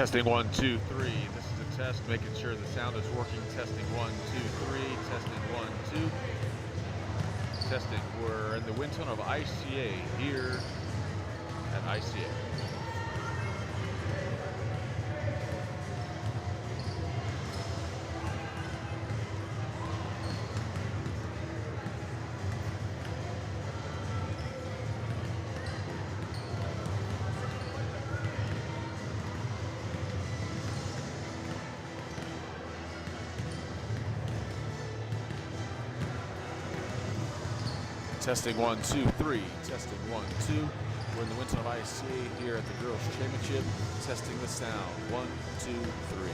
Testing 1, 2, 3. This is a test, making sure the sound is working. Testing 1, 2, 3. Testing 1, 2. Testing. We're in the wind tunnel of ICA here at ICA. Testing 1, 2, 3. Testing 1, 2. We're in the wind tunnel of IACS here at the Girls Championship. Testing the sound. 1, 2, 3.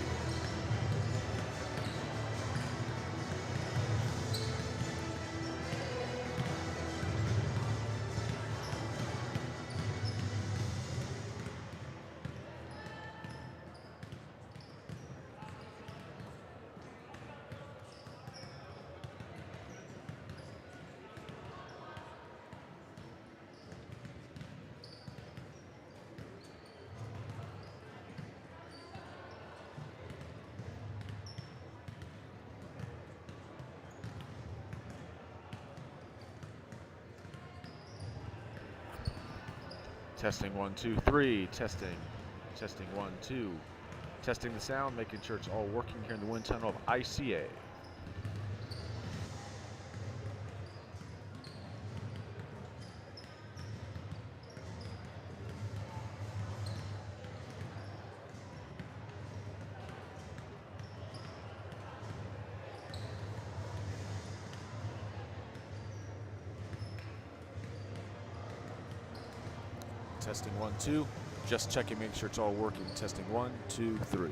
Testing 1, 2, 3. Testing. Testing 1, 2. Testing the sound, making sure it's all working here in the wind tunnel of ICA. Testing 1, 2. Just checking, make sure it's all working. Testing 1, 2, 3.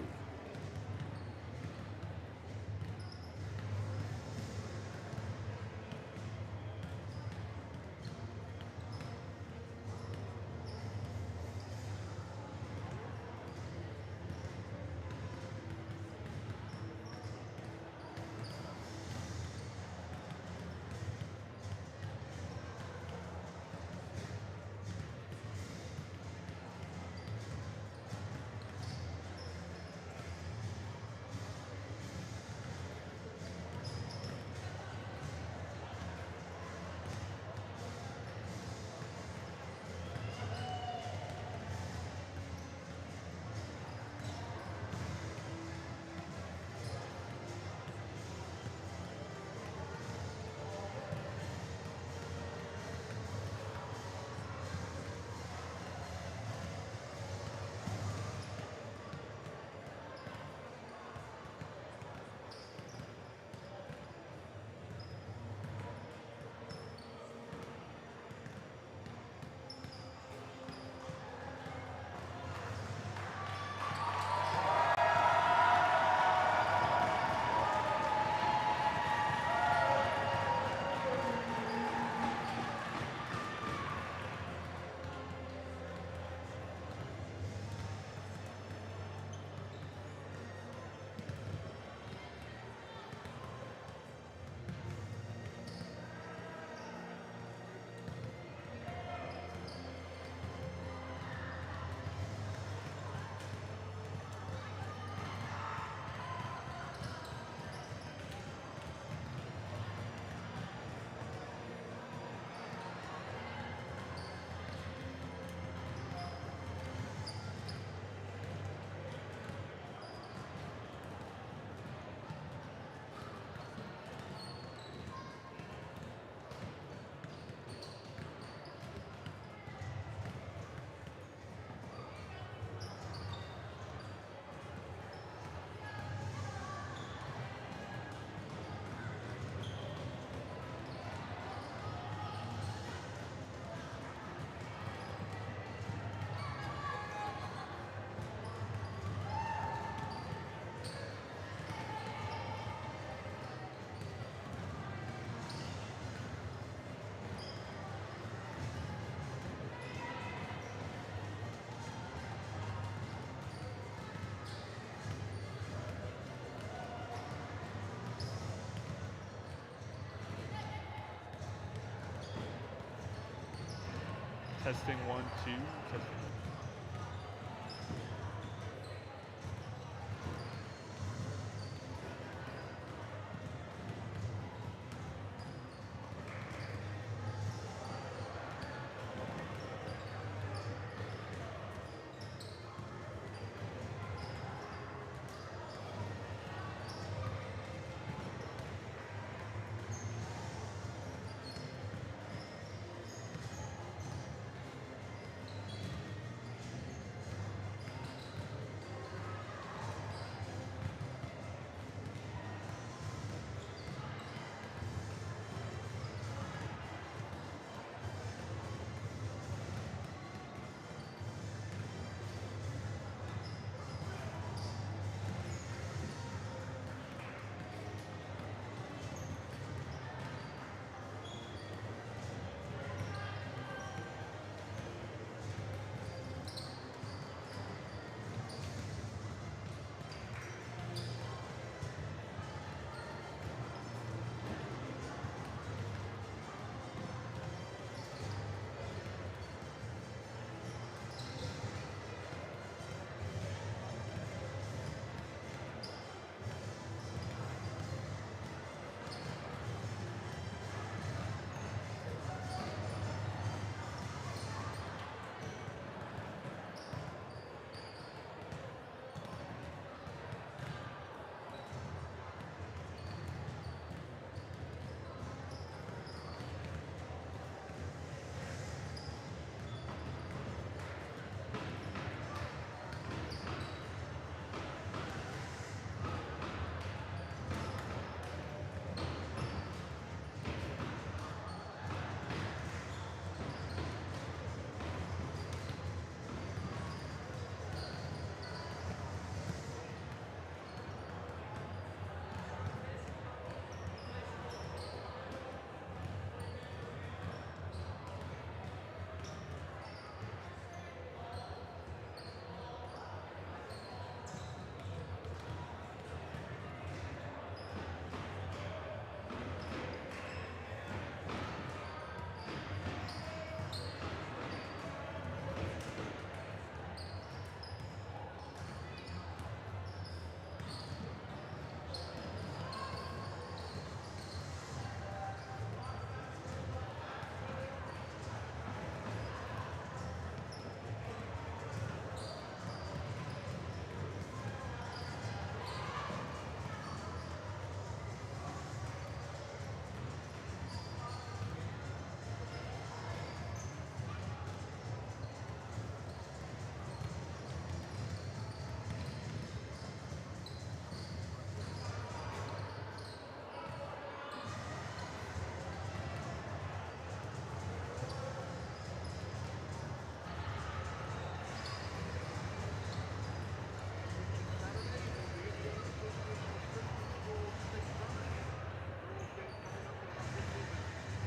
Testing 1, 2. Testing.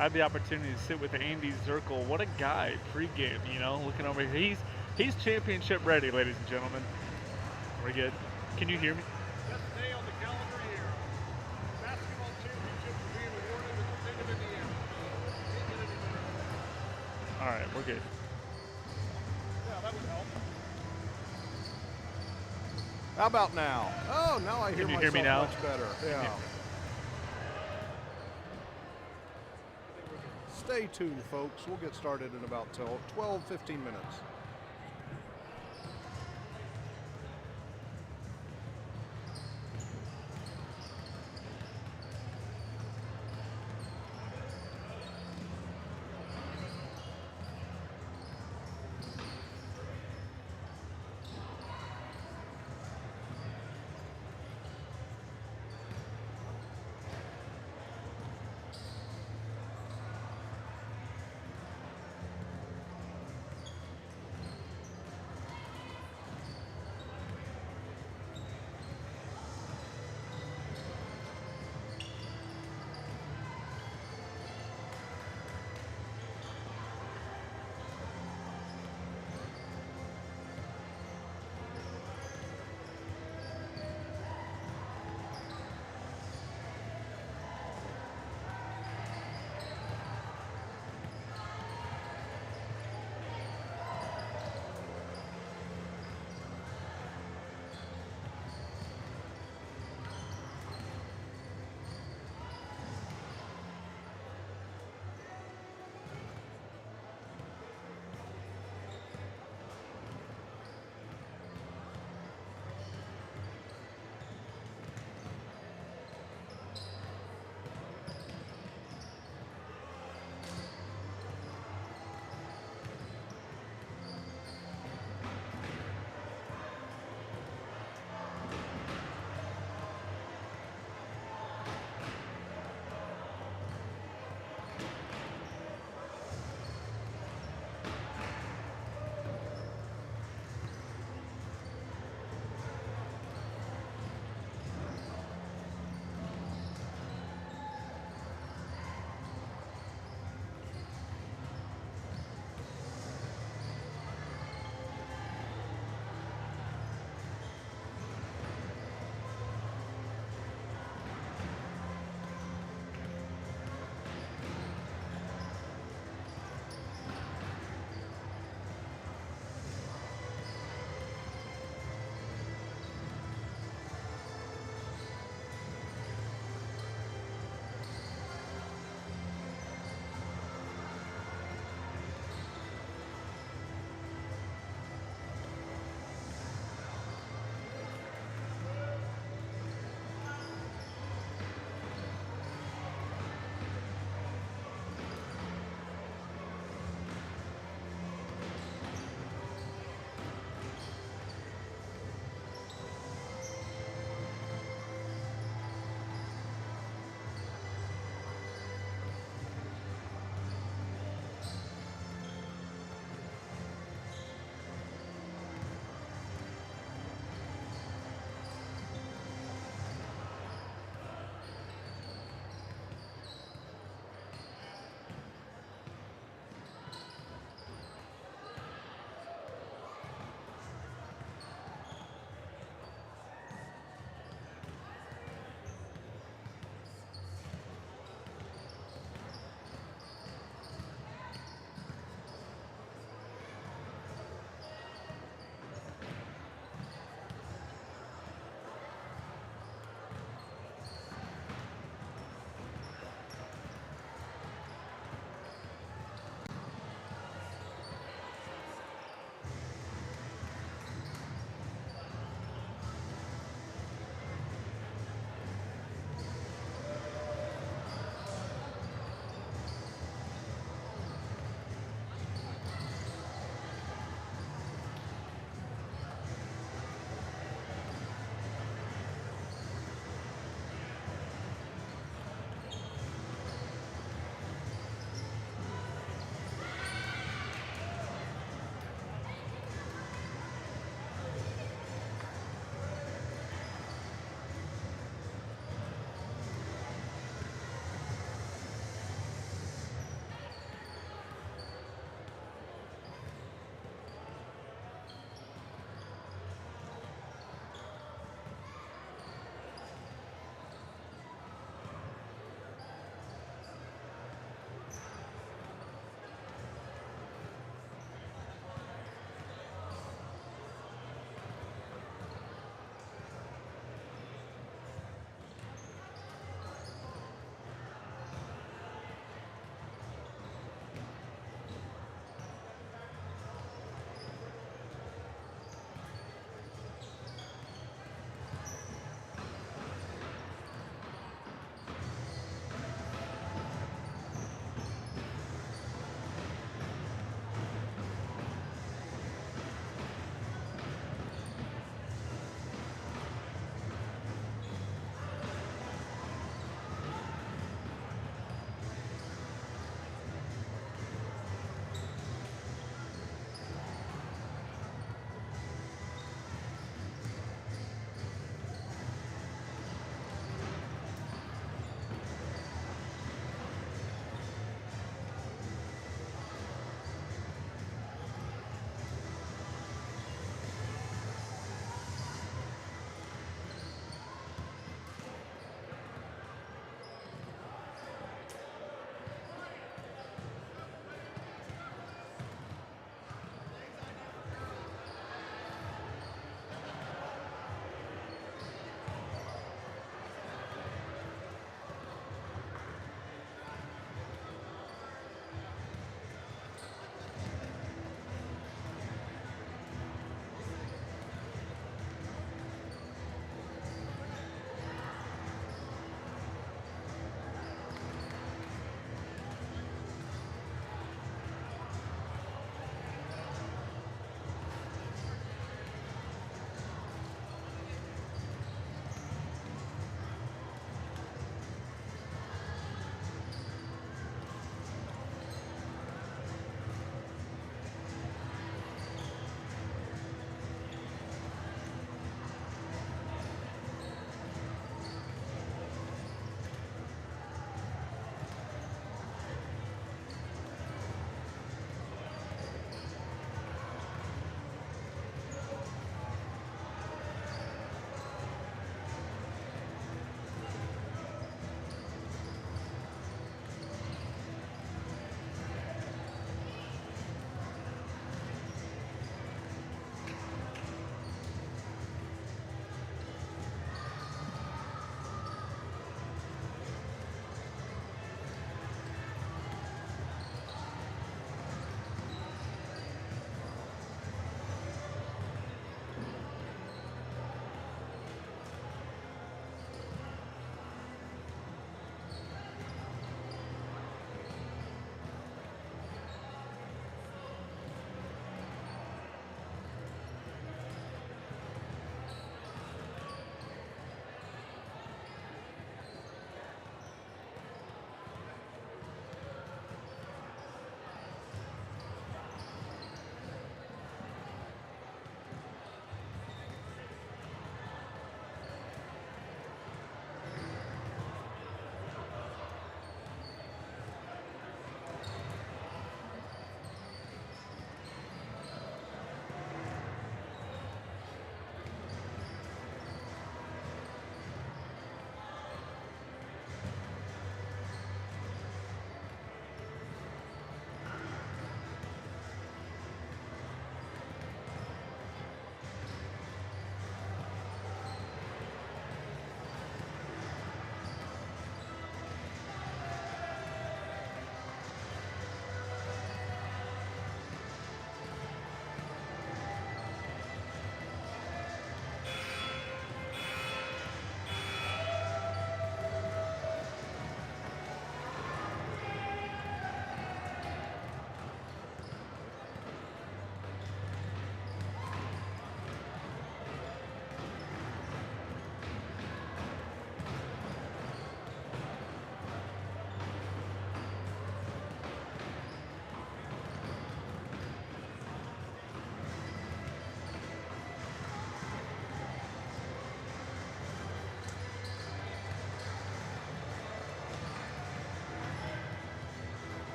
I had the opportunity to sit with Andy Zirkle. What a guy, pregame, you know, looking over here. He's championship ready, ladies and gentlemen. We're good. Can you hear me? Best day on the calendar here. Basketball championship is being awarded in the state of Indiana. Can't get any better. All right, we're good. Yeah, that would help. How about now? Oh, now I hear Can you myself hear me now? much better. Yeah. Stay tuned, folks. We'll get started in about 12, 15 minutes.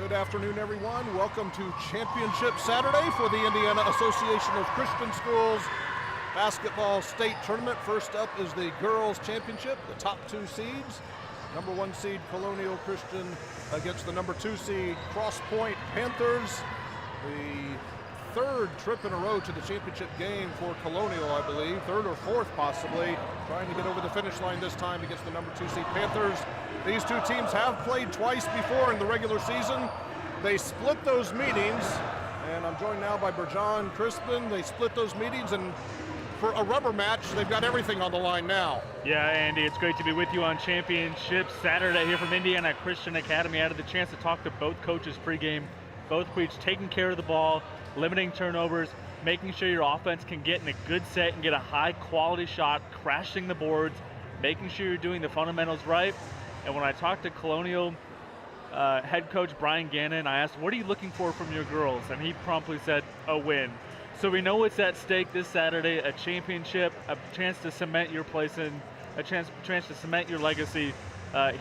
Good afternoon, everyone. Welcome to Championship Saturday for the Indiana Association of Christian Schools Basketball State Tournament. First up is the girls' championship, the top 2 seeds. Number 1 seed Colonial Christian against the number 2 seed Cross Point Panthers. The 3rd trip in a row to the championship game for Colonial, I believe. 3rd or 4th possibly. Trying to get over the finish line this time against the number 2 seed Panthers. These 2 teams have played twice before in the regular season. They split those meetings, and I'm joined now by Berjan Crispin. They split those meetings, and for a rubber match, they've got everything on the line now. Yeah, Andy, it's great to be with you on Championship Saturday here from Indiana Christian Academy. I had the chance to talk to both coaches pregame. Both coaches taking care of the ball, limiting turnovers, making sure your offense can get in a good set and get a high quality shot, crashing the boards, making sure you're doing the fundamentals right. And when I talked to Colonial head coach Brian Gannon, I asked, what are you looking for from your girls? And he promptly said, a win. So we know what's at stake this Saturday, a championship, a chance to cement your place in, a chance to cement your legacy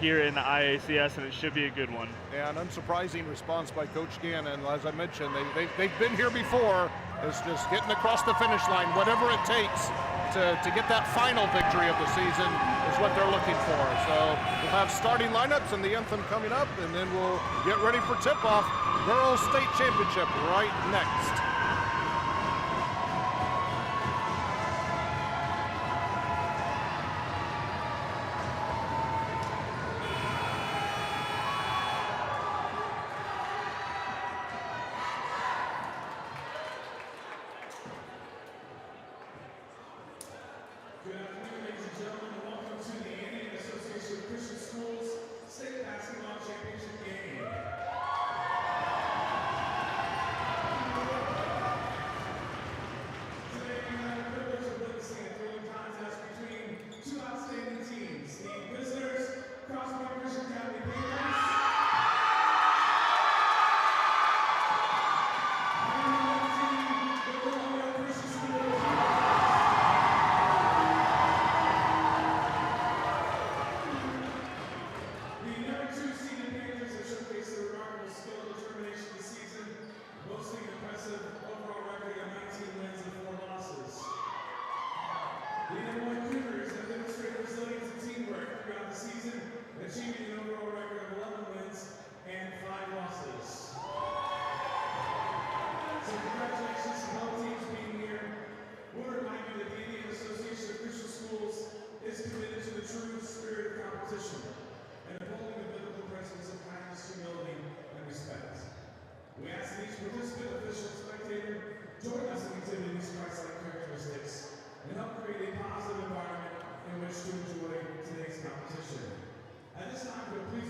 here in the IACS, and it should be a good one. Yeah, an unsurprising response by Coach Gannon. As I mentioned, they've been here before. It's just getting across the finish line, whatever it takes to get that final victory of the season is what they're looking for. So we'll have starting lineups and the anthem coming up, and then we'll get ready for tip-off. Girls State Championship right next. Good afternoon, ladies and gentlemen, and welcome to the Indiana Association of Christian Schools State Basketball Championship game. Today we have the privilege of witnessing a thrilling contest between 2 outstanding teams. The visitors, Cross Point Christian Academy Panthers, and the home team, the Colonial Christian Schools. The number 2 seeded Panthers have showcased their remarkable skill and determination this season, boasting an impressive overall record of 19 wins and 4 losses. The number 1 Cougars have demonstrated resilience and teamwork throughout the season, achieving an overall record of 11 wins and 5 losses. So congratulations to both teams being here. We'll remind you that the Indiana Association of Christian Schools is committed to the true spirit of competition and upholding the biblical principles of kindness, humility, and respect. We ask that each participant, official, spectator, join us in exhibiting these Christ-like characteristics and help create a positive environment in which to enjoy today's competition. At this time, we'll please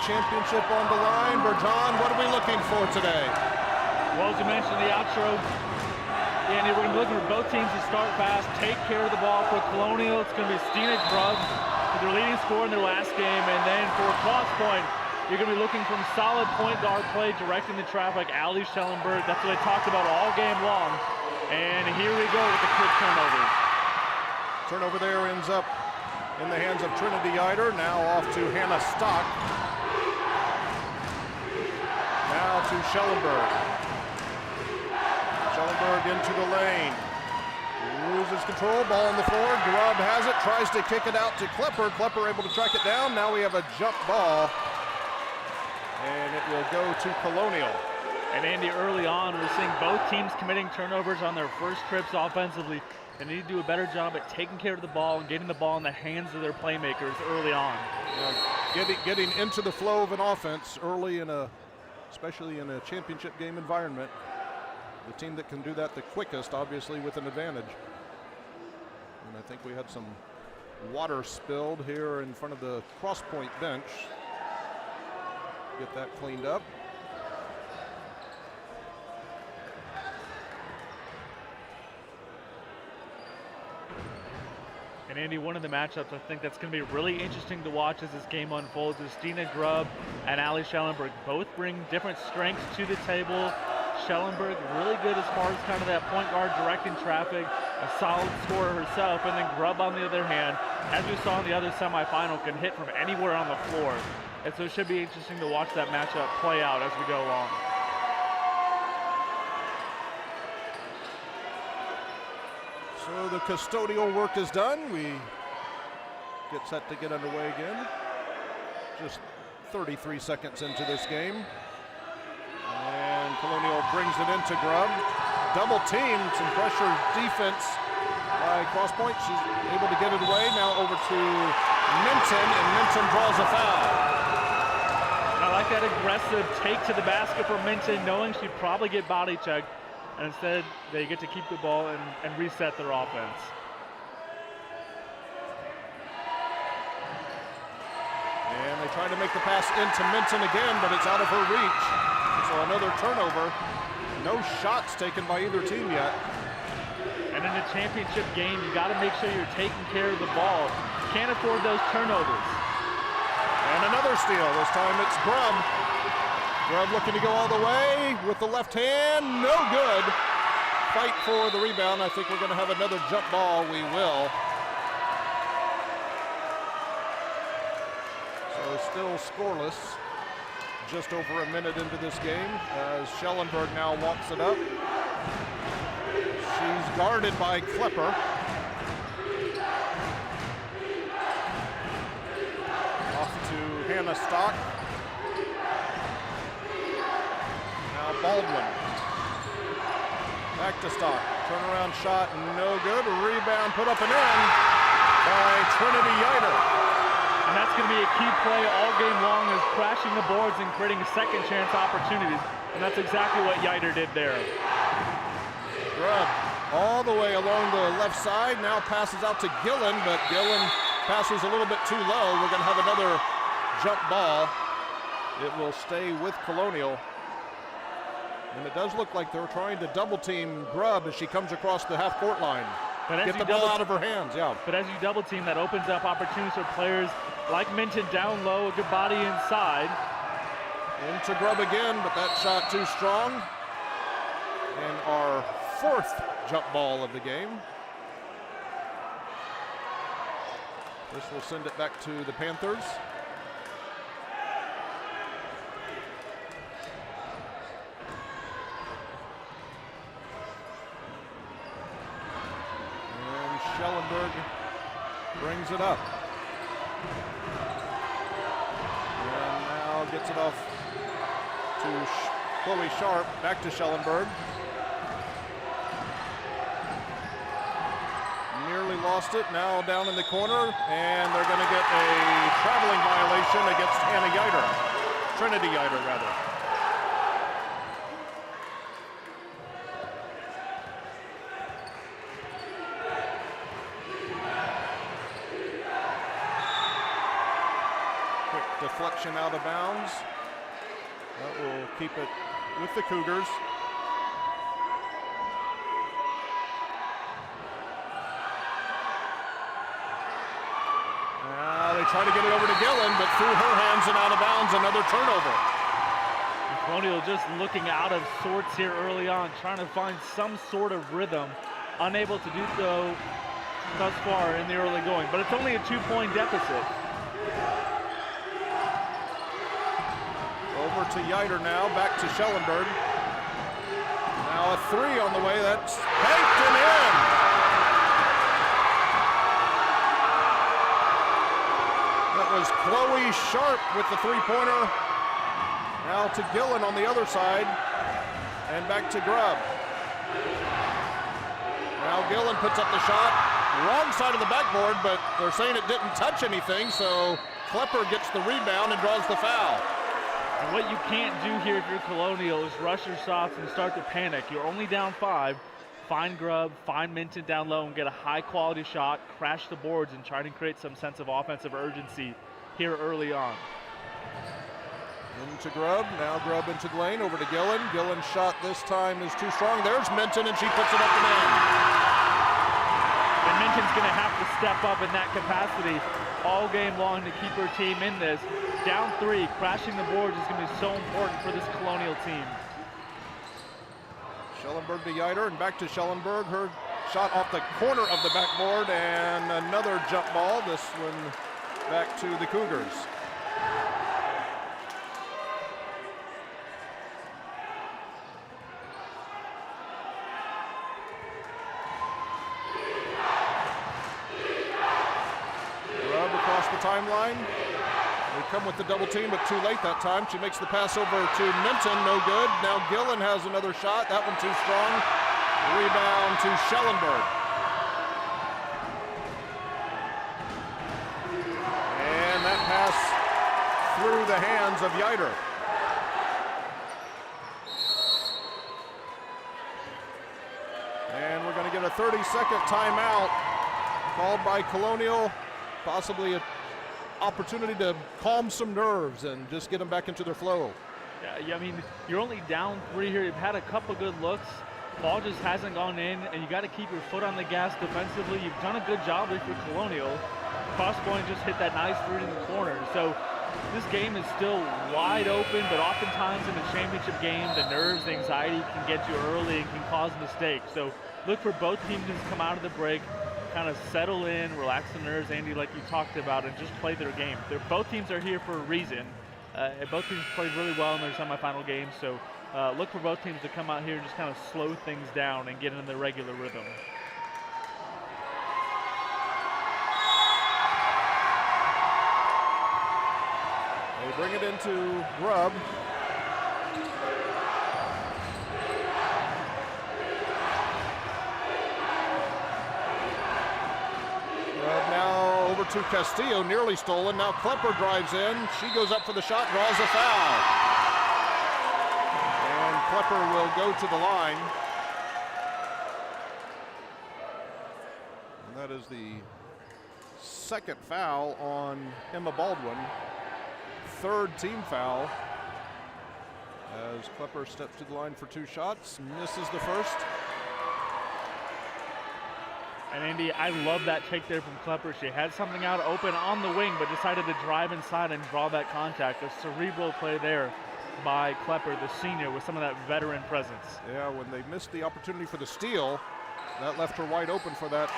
Championship on the line. Berjan, what are we looking for today? Well, as you mentioned in the outro, Andy, we're going to be looking for both teams to start fast, take care of the ball. For Colonial, it's going to be Stina Grubb, their leading scorer in their last game. And then for Cross Point, you're going to be looking from solid point guard play, directing the traffic, Ali Schellenberg. That's what I talked about all game long. And here we go with the quick turnover. Turnover there ends up in the hands of Trinity Eider. Now off to Hannah Stock. Now to Schellenberg. Schellenberg into the lane. Loses control, ball on the floor. Grubb has it, tries to kick it out to Klepper. Klepper able to track it down. Now we have a jump ball. And it will go to Colonial. And Andy, early on, we're seeing both teams committing turnovers on their first trips offensively. They need to do a better job at taking care of the ball and getting the ball in the hands of their playmakers early on. Getting into the flow of an offense early especially in a championship game environment. The team that can do that the quickest, obviously, with an advantage. And I think we had some water spilled here in front of the Cross Point bench. Get that cleaned up. And Andy, one of the matchups I think that's going to be really interesting to watch as this game unfolds is Stina Grubb and Ali Schellenberg. Both bring different strengths to the table. Schellenberg really good as far as kind of that point guard directing traffic, a solid scorer herself, and then Grubb on the other hand, as we saw in the other semifinal, can hit from anywhere on the floor. And so it should be interesting to watch that matchup play out as we go along. So the custodial work is done. We get set to get underway again. Just 33 seconds into this game. And Colonial brings it into Grubb. Double team, some pressure defense by Cross Point. She's able to get it away. Now over to Minton, and Minton draws a foul. I like that aggressive take to the basket for Minton, knowing she'd probably get body checked. And instead, they get to keep the ball and reset their offense. And they try to make the pass into Minton again, but it's out of her reach. So another turnover. No shots taken by either team yet. And in a championship game, you got to make sure you're taking care of the ball. Can't afford those turnovers. And another steal. This time it's Grubb. Grubb looking to go all the way with the left hand. No good. Fight for the rebound. I think we're going to have another jump ball. We will. So still scoreless. Just over a minute into this game as Schellenberg now walks it up. She's guarded by Klepper. Off to Hannah Stock. Now Baldwin. Back to Stock. Turnaround shot, no good. Rebound put up and in by Trinity Eider. And that's going to be a key play all game long, is crashing the boards and creating second chance opportunities. And that's exactly what Eider did there. Grubb all the way along the left side. Now passes out to Gillen, but Gillen passes a little bit too low. We're going to have another jump ball. It will stay with Colonial. And it does look like they're trying to double team Grubb as she comes across the half court line. Get the ball out of her hands, yeah. But as you double team, that opens up opportunities for players like Minton down low, a good body inside. Into Grubb again, but that shot too strong. And our fourth jump ball of the game. This will send it back to the Panthers. And Schellenberg brings it up. And now gets it off to Chloe Sharp, back to Schellenberg. Nearly lost it, now down in the corner, and they're going to get a traveling violation against Hannah Yiter, Trinity Yiter rather. Quick deflection out of bounds. That will keep it with the Cougars. They try to get it over to Gillen, but through her hands and out of bounds, another turnover. Colonial just looking out of sorts here early on, trying to find some sort of rhythm. Unable to do so thus far in the early going, but it's only a 2-point deficit. Over to Yiter now, back to Schellenberg. Now a 3 on the way, that's baked and in. That was Chloe Sharp with the 3-pointer. Now to Gillen on the other side, and back to Grubb. Now Gillen puts up the shot, wrong side of the backboard, but they're saying it didn't touch anything, so Klepper gets the rebound and draws the foul. And what you can't do here if you're Colonial is rush your shots and start to panic. You're only down 5. Find Grubb, find Minton down low and get a high-quality shot, crash the boards, and try to create some sense of offensive urgency here early on. Into Grubb, now Grubb into the lane, over to Gillen. Gillen's shot this time is too strong. There's Minton, and she puts it up and in. And Minton's going to have to step up in that capacity all game long to keep her team in this. Down 3, crashing the boards is going to be so important for this Colonial team. Schellenberg to Yiter, and back to Schellenberg. Her shot off the corner of the backboard, and another jump ball. This one back to the Cougars. Grubb across the timeline. They come with the double team, but too late that time. She makes the pass over to Minton, no good. Now Gillen has another shot, that one too strong. Rebound to Schellenberg. And that pass through the hands of Yiter. And we're going to get a 30-second timeout called by Colonial, possibly a opportunity to calm some nerves and just get them back into their flow. Yeah, I mean, you're only down 3 here. You've had a couple good looks. Ball just hasn't gone in, and you got to keep your foot on the gas defensively. You've done a good job here for Colonial. Crosspoint just hit that nice 3 in the corner. So this game is still wide open, but oftentimes in a championship game, the nerves, the anxiety can get you early and can cause mistakes. So look for both teams to come out of the break, kind of settle in, relax the nerves, Andy, like you talked about, and just play their game. Both teams are here for a reason. Both teams played really well in their semifinal games, so look for both teams to come out here and just kind of slow things down and get into their regular rhythm. They bring it into Grubb. Now over to Castillo, nearly stolen. Now Klepper drives in. She goes up for the shot, draws a foul. And Klepper will go to the line. And that is the second foul on Emma Baldwin. 3rd team foul. As Klepper steps to the line for 2 shots, misses the first. And Andy, I love that take there from Klepper. She had something out open on the wing, but decided to drive inside and draw that contact. A cerebral play there by Klepper, the senior, with some of that veteran presence. Yeah, when they missed the opportunity for the steal, that left her wide open for that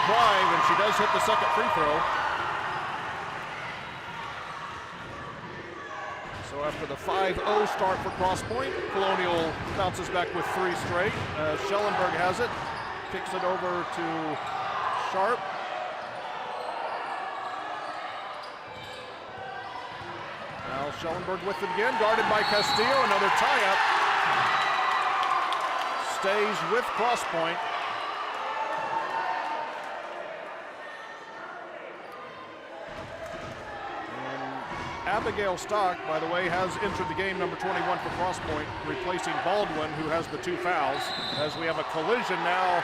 drive, and she does hit the second free throw. So after the 5-0 start for Crosspoint, Colonial bounces back with 3 straight. Schellenberg has it. Kicks it over to Sharp. Schellenberg with it again, guarded by Castillo, another tie-up. Stays with cross point. Abigail Stock, by the way, has entered the game, number 21 for cross point, replacing Baldwin, who has the 2 fouls, as we have a collision now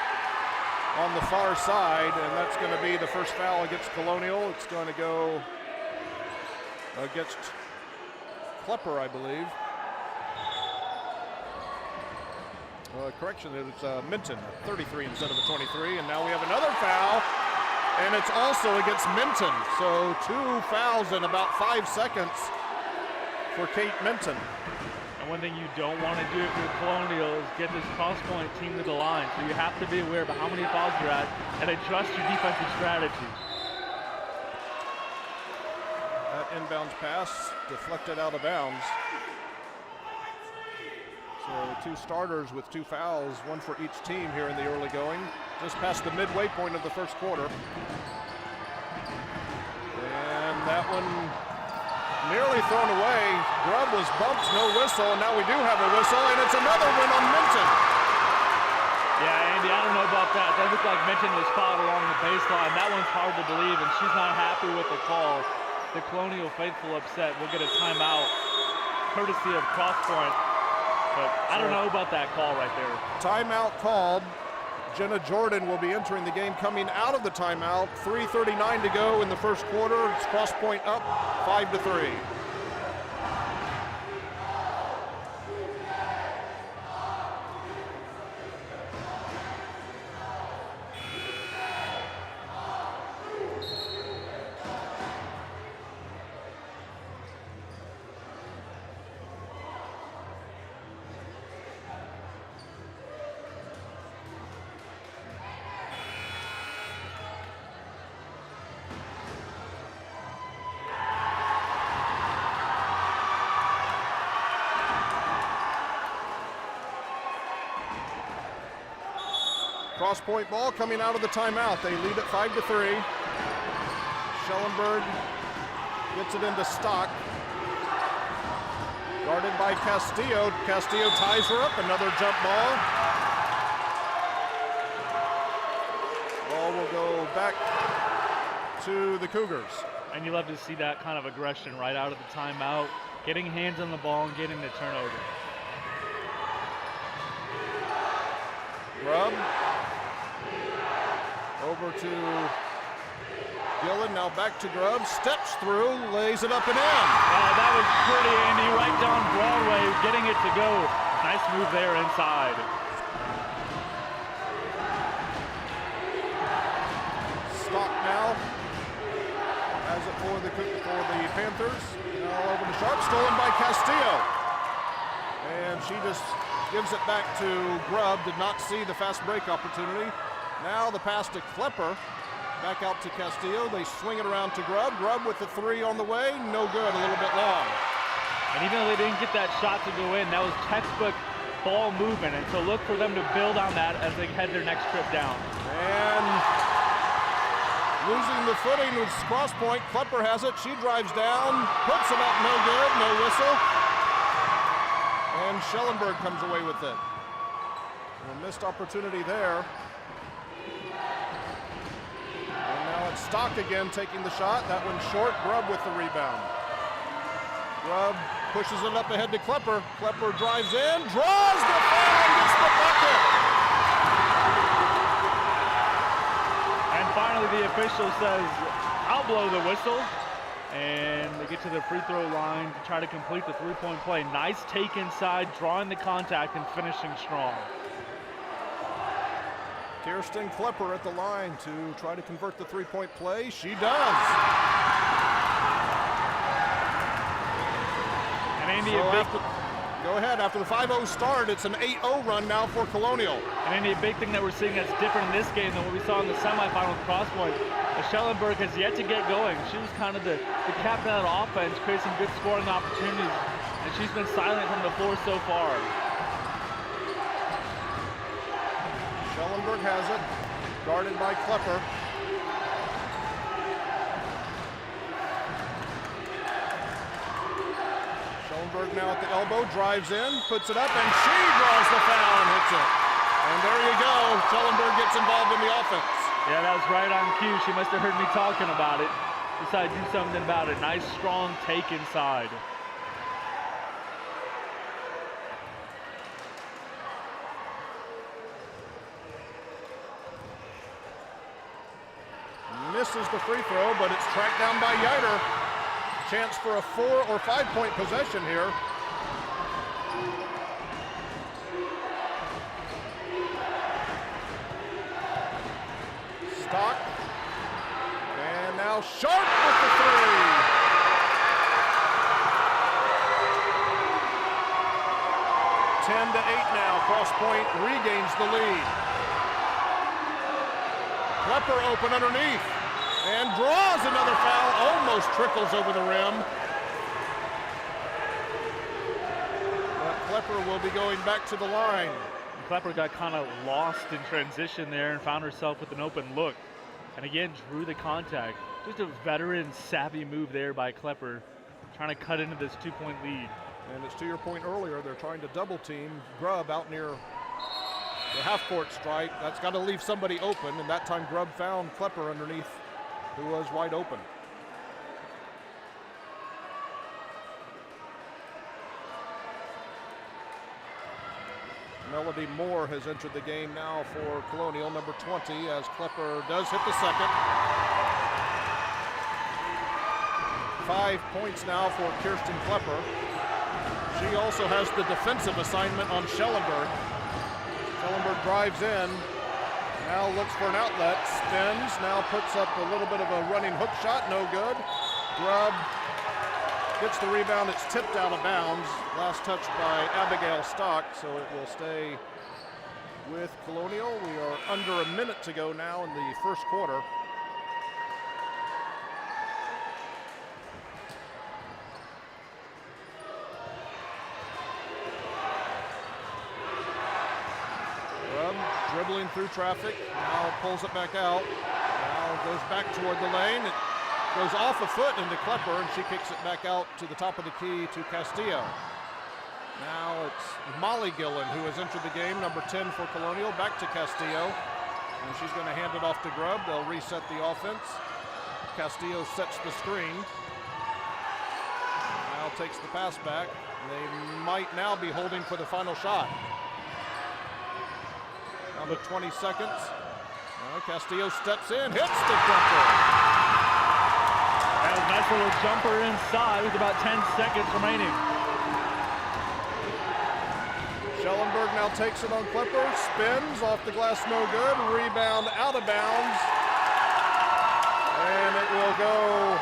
on the far side, and that's going to be the first foul against Colonial. It's going to go against Klepper, I believe. Correction, it's Minton, 33 instead of a 23, and now we have another foul. And it's also against Minton. So 2 fouls in about 5 seconds for Kate Minton. And one thing you don't want to do if you're Colonial is get this cross-point team to the line. So you have to be aware of how many fouls you're at and adjust your defensive strategy. That inbounds pass deflected out of bounds. So 2 starters with 2 fouls, 1 for each team here in the early going. Just past the midway point of the first quarter. And that one nearly thrown away. Grubb was bumped, no whistle, and now we do have a whistle, and it's another win on Minton. Yeah, Andy, I don't know about that. That looked like Minton was fouled along the baseline. That one's hard to believe, and she's not happy with the call. The Colonial faithful upset. We'll get a timeout courtesy of Crosspoint. But I don't know about that call right there. Timeout called. Jenna Jordan will be entering the game coming out of the timeout. 3:39 to go in the first quarter. It's Cross Point up 5-3. Cross point ball coming out of the timeout. They lead at 5-3. Schellenberg gets it into Stock. Guarded by Castillo. Castillo ties her up. Another jump ball. Ball will go back to the Cougars. And you love to see that kind of aggression right out of the timeout, getting hands on the ball and getting the turnover. Grubb. Over to Gillen, now back to Grubb, steps through, lays it up and in. Yeah, that was pretty, Andy, right down Broadway, getting it to go. Nice move there inside. Stock now has it for the Panthers. Now over to Sharp, stolen by Castillo. And she just gives it back to Grubb, did not see the fast break opportunity. Now the pass to Klepper, back out to Castillo. They swing it around to Grubb. Grubb with the 3 on the way, no good, a little bit long. And even though they didn't get that shot to go in, that was textbook ball movement. And so look for them to build on that as they head their next trip down. And losing the footing with Cross Point. Klepper has it, she drives down, puts it up, no good, no whistle. And Schellenberg comes away with it. A missed opportunity there. Stock again taking the shot. That one's short. Grubb with the rebound. Grubb pushes it up ahead to Klepper. Klepper drives in, draws the foul, and gets the bucket. And finally the official says, I'll blow the whistle. And they get to the free throw line to try to complete the 3-point play. Nice take inside, drawing the contact and finishing strong. Kirsten Klepper at the line to try to convert the 3-point play. She does. And Andy, go ahead. After the 5-0 start, it's an 8-0 run now for Colonial. And Andy, a big thing that we're seeing that's different in this game than what we saw in the semifinal with Cross Point. Schellenberg has yet to get going. She was kind of the captain of the offense, created some good scoring opportunities, and she's been silent from the floor so far. Schellenberg has it, guarded by Klepper. Schellenberg now at the elbow, drives in, puts it up, and she draws the foul and hits it. And there you go, Schellenberg gets involved in the offense. Yeah, that was right on cue. She must have heard me talking about it. Decided to do something about it. Nice, strong take inside. Misses the free throw, but it's tracked down by Yider. Chance for a 4 or 5 point possession here. Stock. And now Sharp with the 3. Ten to 8 now. Cross Point regains the lead. Klepper open underneath and draws another foul, almost trickles over the rim. But Klepper will be going back to the line. Klepper got kind of lost in transition there and found herself with an open look. And again, drew the contact. Just a veteran savvy move there by Klepper, trying to cut into this 2-point lead. And it's to your point earlier, they're trying to double team Grubb out near the half-court stripe. That's got to leave somebody open, and that time Grubb found Klepper underneath, who was wide open. Melody Moore has entered the game now for Colonial, number 20, as Klepper does hit the second. 5 points now for Kirsten Klepper. She also has the defensive assignment on Schellenberg. Schellenberg drives in, now looks for an outlet, spins, now puts up a little bit of a running hook shot, no good. Grubb gets the rebound, it's tipped out of bounds. Last touch by Abigail Stock, so it will stay with Colonial. We are under a minute to go now in the first quarter. Dribbling through traffic, now pulls it back out, now goes back toward the lane. It goes off a foot into Klepper, and she kicks it back out to the top of the key to Castillo. Now it's Molly Gillen who has entered the game, number 10 for Colonial, back to Castillo, and she's going to hand it off to Grubb. They'll reset the offense. Castillo sets the screen, now takes the pass back. They might now be holding for the final shot. Down to 20 seconds. Castillo steps in, hits the jumper. That was a nice little jumper inside with about 10 seconds remaining. Schellenberg now takes it on Klepper, spins off the glass, no good. Rebound out of bounds. And it will go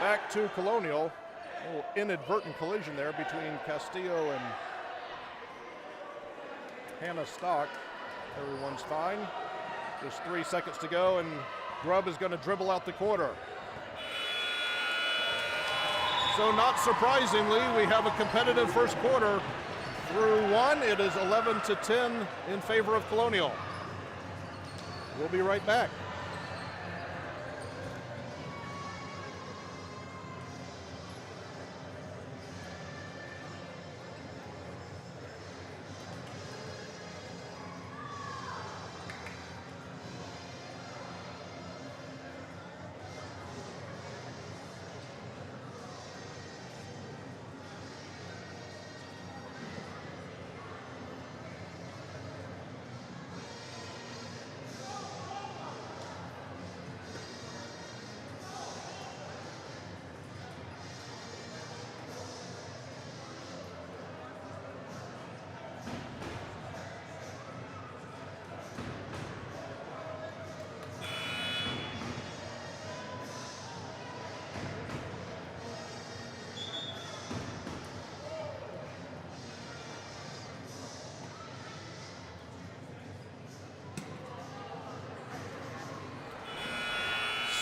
back to Colonial. A little inadvertent collision there between Castillo and Hannah Stock. Everyone's fine. Just 3 seconds to go, and Grubb is going to dribble out the quarter. So not surprisingly, we have a competitive first quarter. Through one, it is 11-10 in favor of Colonial. We'll be right back.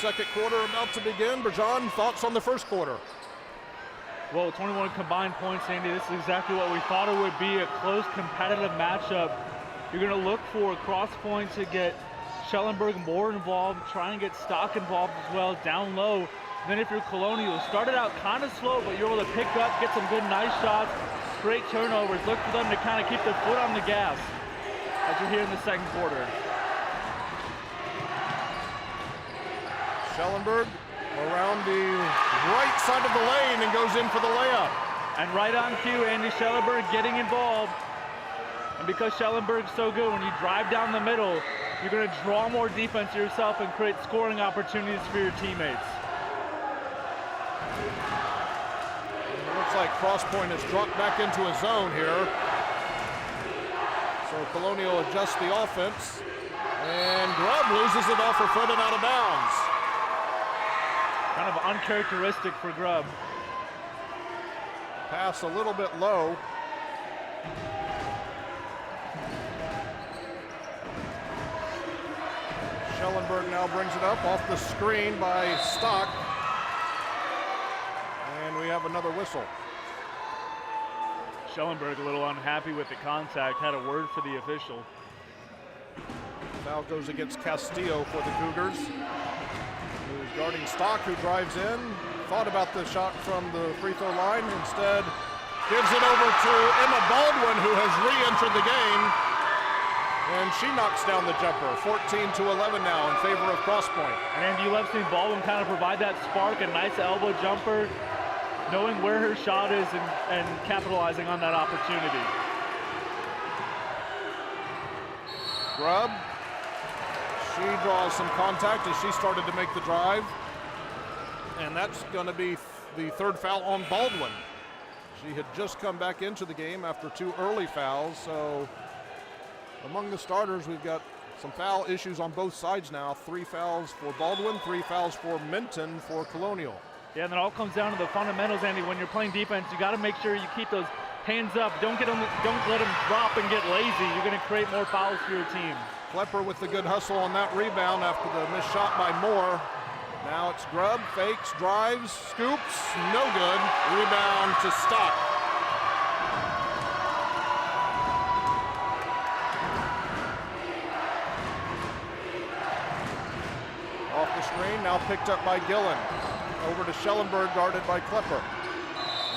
Second quarter about to begin. Berjan, thoughts on the first quarter? Well, 21 combined points, Andy. This is exactly what we thought it would be, a close competitive matchup. You're going to look for a cross point to get Schellenberg more involved, try and get Stock involved as well, down low. Then if you're Colonial, started out kind of slow, but you're able to pick up, get some good, nice shots, great turnovers. Look for them to kind of keep their foot on the gas as you're here in the second quarter. Schellenberg around the right side of the lane and goes in for the layup. And right on cue, Andy Schellenberg getting involved. And because Schellenberg's so good, when you drive down the middle, you're going to draw more defense to yourself and create scoring opportunities for your teammates. It looks like Cross Point has dropped back into a zone here. So Colonial adjusts the offense. And Grubb loses it off her foot and out of bounds. Kind of uncharacteristic for Grubb. Pass a little bit low. Schellenberg now brings it up off the screen by Stock. And we have another whistle. Schellenberg a little unhappy with the contact, had a word for the official. Foul goes against Castillo for the Cougars, who's guarding Stock, who drives in. Thought about the shot from the free throw line, instead gives it over to Emma Baldwin, who has re-entered the game, and she knocks down the jumper. 14-11 now in favor of Cross Point. And Andy, you love seeing Baldwin kind of provide that spark, a nice elbow jumper, knowing where her shot is and capitalizing on that opportunity. Grubb, she draws some contact as she started to make the drive. And that's going to be the third foul on Baldwin. She had just come back into the game after 2 early fouls. So among the starters, we've got some foul issues on both sides now. 3 fouls for Baldwin, 3 fouls for Minton for Colonial. Yeah, and it all comes down to the fundamentals, Andy. When you're playing defense, you got to make sure you keep those hands up. Don't let them drop and get lazy. You're going to create more fouls for your team. Klepper with the good hustle on that rebound after the missed shot by Moore. Now it's Grubb, fakes, drives, scoops, no good. Rebound to Stock. Off the screen, now picked up by Gillen. Over to Schellenberg, guarded by Klepper.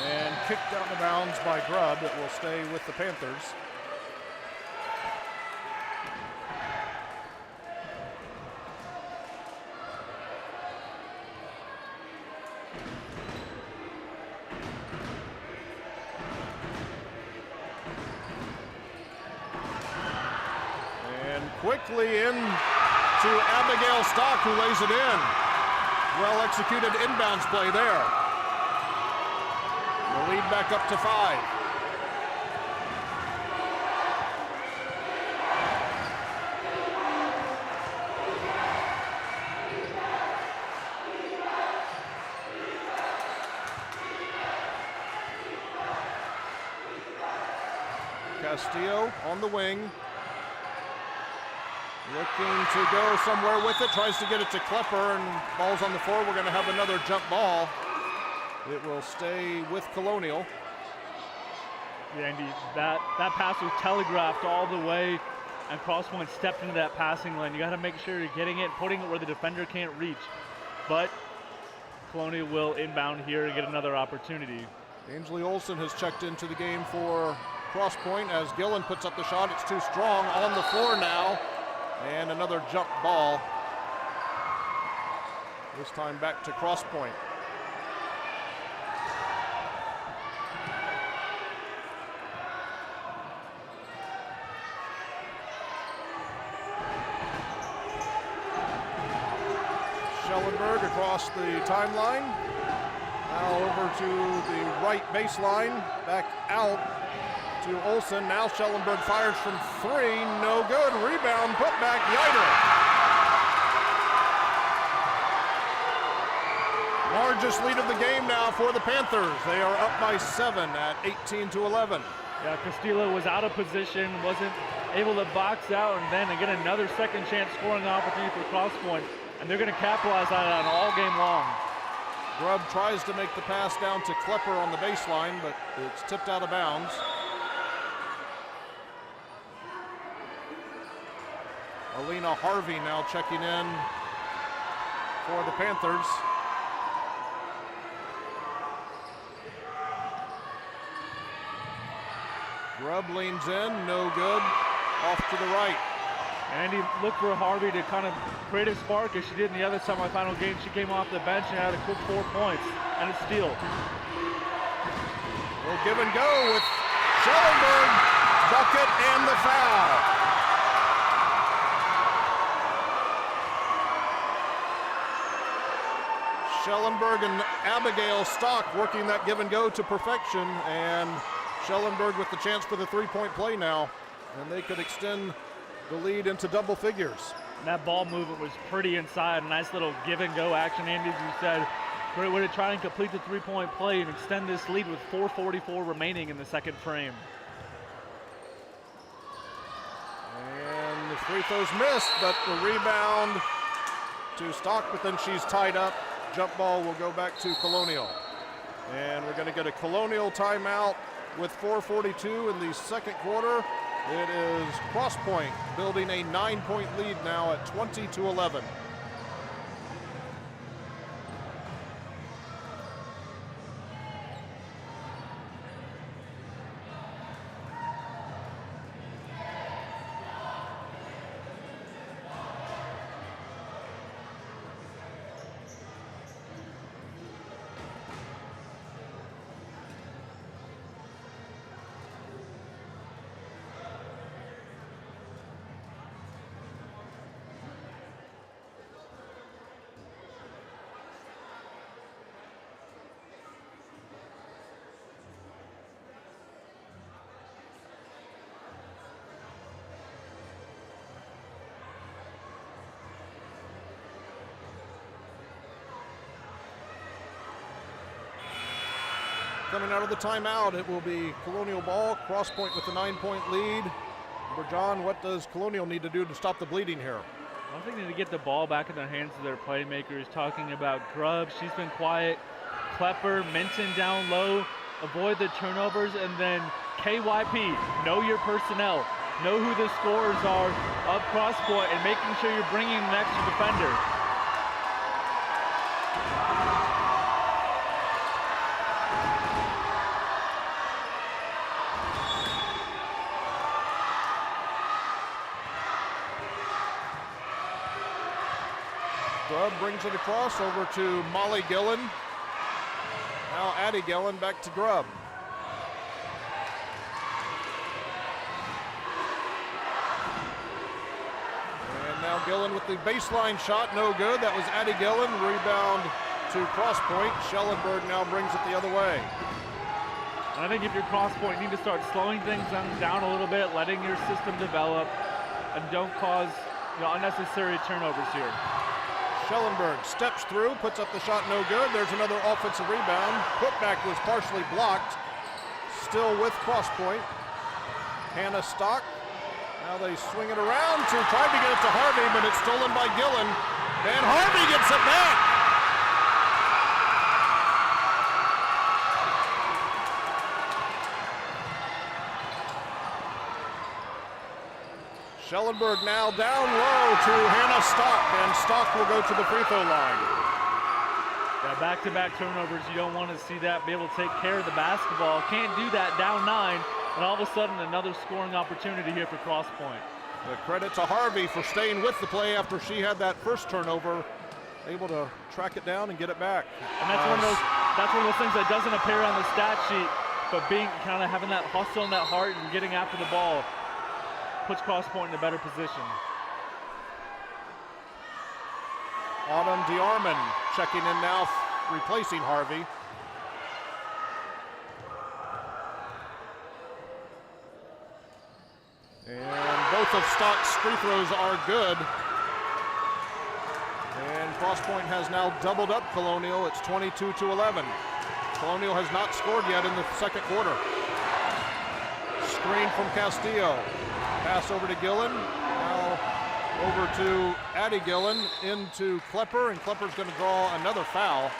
And kicked out of bounds by Grubb. It will stay with the Panthers. Quickly in to Abigail Stock, who lays it in. Well executed inbounds play there. The lead back up to 5. Castillo on the wing. Looking to go somewhere with it, tries to get it to Klepper, and ball's on the floor. We're going to have another jump ball. It will stay with Colonial. Yeah, Andy, that pass was telegraphed all the way, and Cross Point stepped into that passing lane. You got to make sure you're getting it, putting it where the defender can't reach. But Colonial will inbound here and get another opportunity. Ainsley Olsen has checked into the game for Cross Point as Gillen puts up the shot. It's too strong. On the floor now. And another jump ball. This time back to Cross Point. Schellenberg across the timeline. Now over to the right baseline. Back out to Olsen. Now Schellenberg fires from 3, no good. Rebound, put back, Yider. Largest lead of the game now for the Panthers. They are up by 7 at 18-11. Yeah, Castillo was out of position, wasn't able to box out, and then again another second chance scoring opportunity for Cross Point, and they're going to capitalize on it all game long. Grubb tries to make the pass down to Klepper on the baseline, but it's tipped out of bounds. Alina Harvey now checking in for the Panthers. Grubb leans in, no good. Off to the right. Andy looked for Harvey to kind of create a spark as she did in the other semifinal game. She came off the bench and had a quick 4 points and a steal. We'll give and go with Schellenberg, bucket and the foul. Schellenberg and Abigail Stock working that give and go to perfection, and Schellenberg with the chance for the 3-point play now, and they could extend the lead into double figures. And that ball movement was pretty inside. A nice little give and go action, Andy, as you said. Great way to try and complete the 3-point play and extend this lead with 4:44 remaining in the second frame. And the free throw's missed, but the rebound to Stock, but then she's tied up. Jump ball will go back to Colonial. And we're going to get a Colonial timeout with 4:42 in the second quarter. It is Cross Point building a 9-point lead now at 20-11. Coming out of the timeout, it will be Colonial ball, Cross Point with the 9-point lead. John, what does Colonial need to do to stop the bleeding here? I think they need to get the ball back in the hands of their playmakers. Talking about Grubb, she's been quiet. Klepper, Minton down low, avoid the turnovers, and then KYP, know your personnel. Know who the scorers are of Cross Point and making sure you're bringing an extra defender. Grubb brings it across over to Molly Gillen. Now Addie Gillen back to Grubb. And now Gillen with the baseline shot, no good. That was Addie Gillen. Rebound to Cross Point. Schellenberg now brings it the other way. I think if you're Cross Point, you need to start slowing things down a little bit, letting your system develop, and don't cause unnecessary turnovers here. Schellenberg steps through, puts up the shot, no good. There's another offensive rebound. Putback was partially blocked. Still with Cross Point. Hannah Stock. Now they swing it around to try to get it to Harvey, but it's stolen by Gillen. And Harvey gets it back. Schellenberg now down low to Hannah Stock, and Stock will go to the free throw line. Yeah, back-to-back turnovers, you don't want to see that, be able to take care of the basketball. Can't do that down 9, and all of a sudden another scoring opportunity here for Cross Point. The credit to Harvey for staying with the play after she had that first turnover, able to track it down and get it back. And that's one of those things that doesn't appear on the stat sheet, but being kind of having that hustle and that heart and getting after the ball puts Cross Point in a better position. Autumn DeArmond checking in now, replacing Harvey. And both of Stock's free throws are good. And Cross Point has now doubled up Colonial. It's 22-11. Colonial has not scored yet in the second quarter. Screen from Castillo. Pass over to Gillen. Now over to Addie Gillen, into Klepper, and Klepper's going to draw another foul.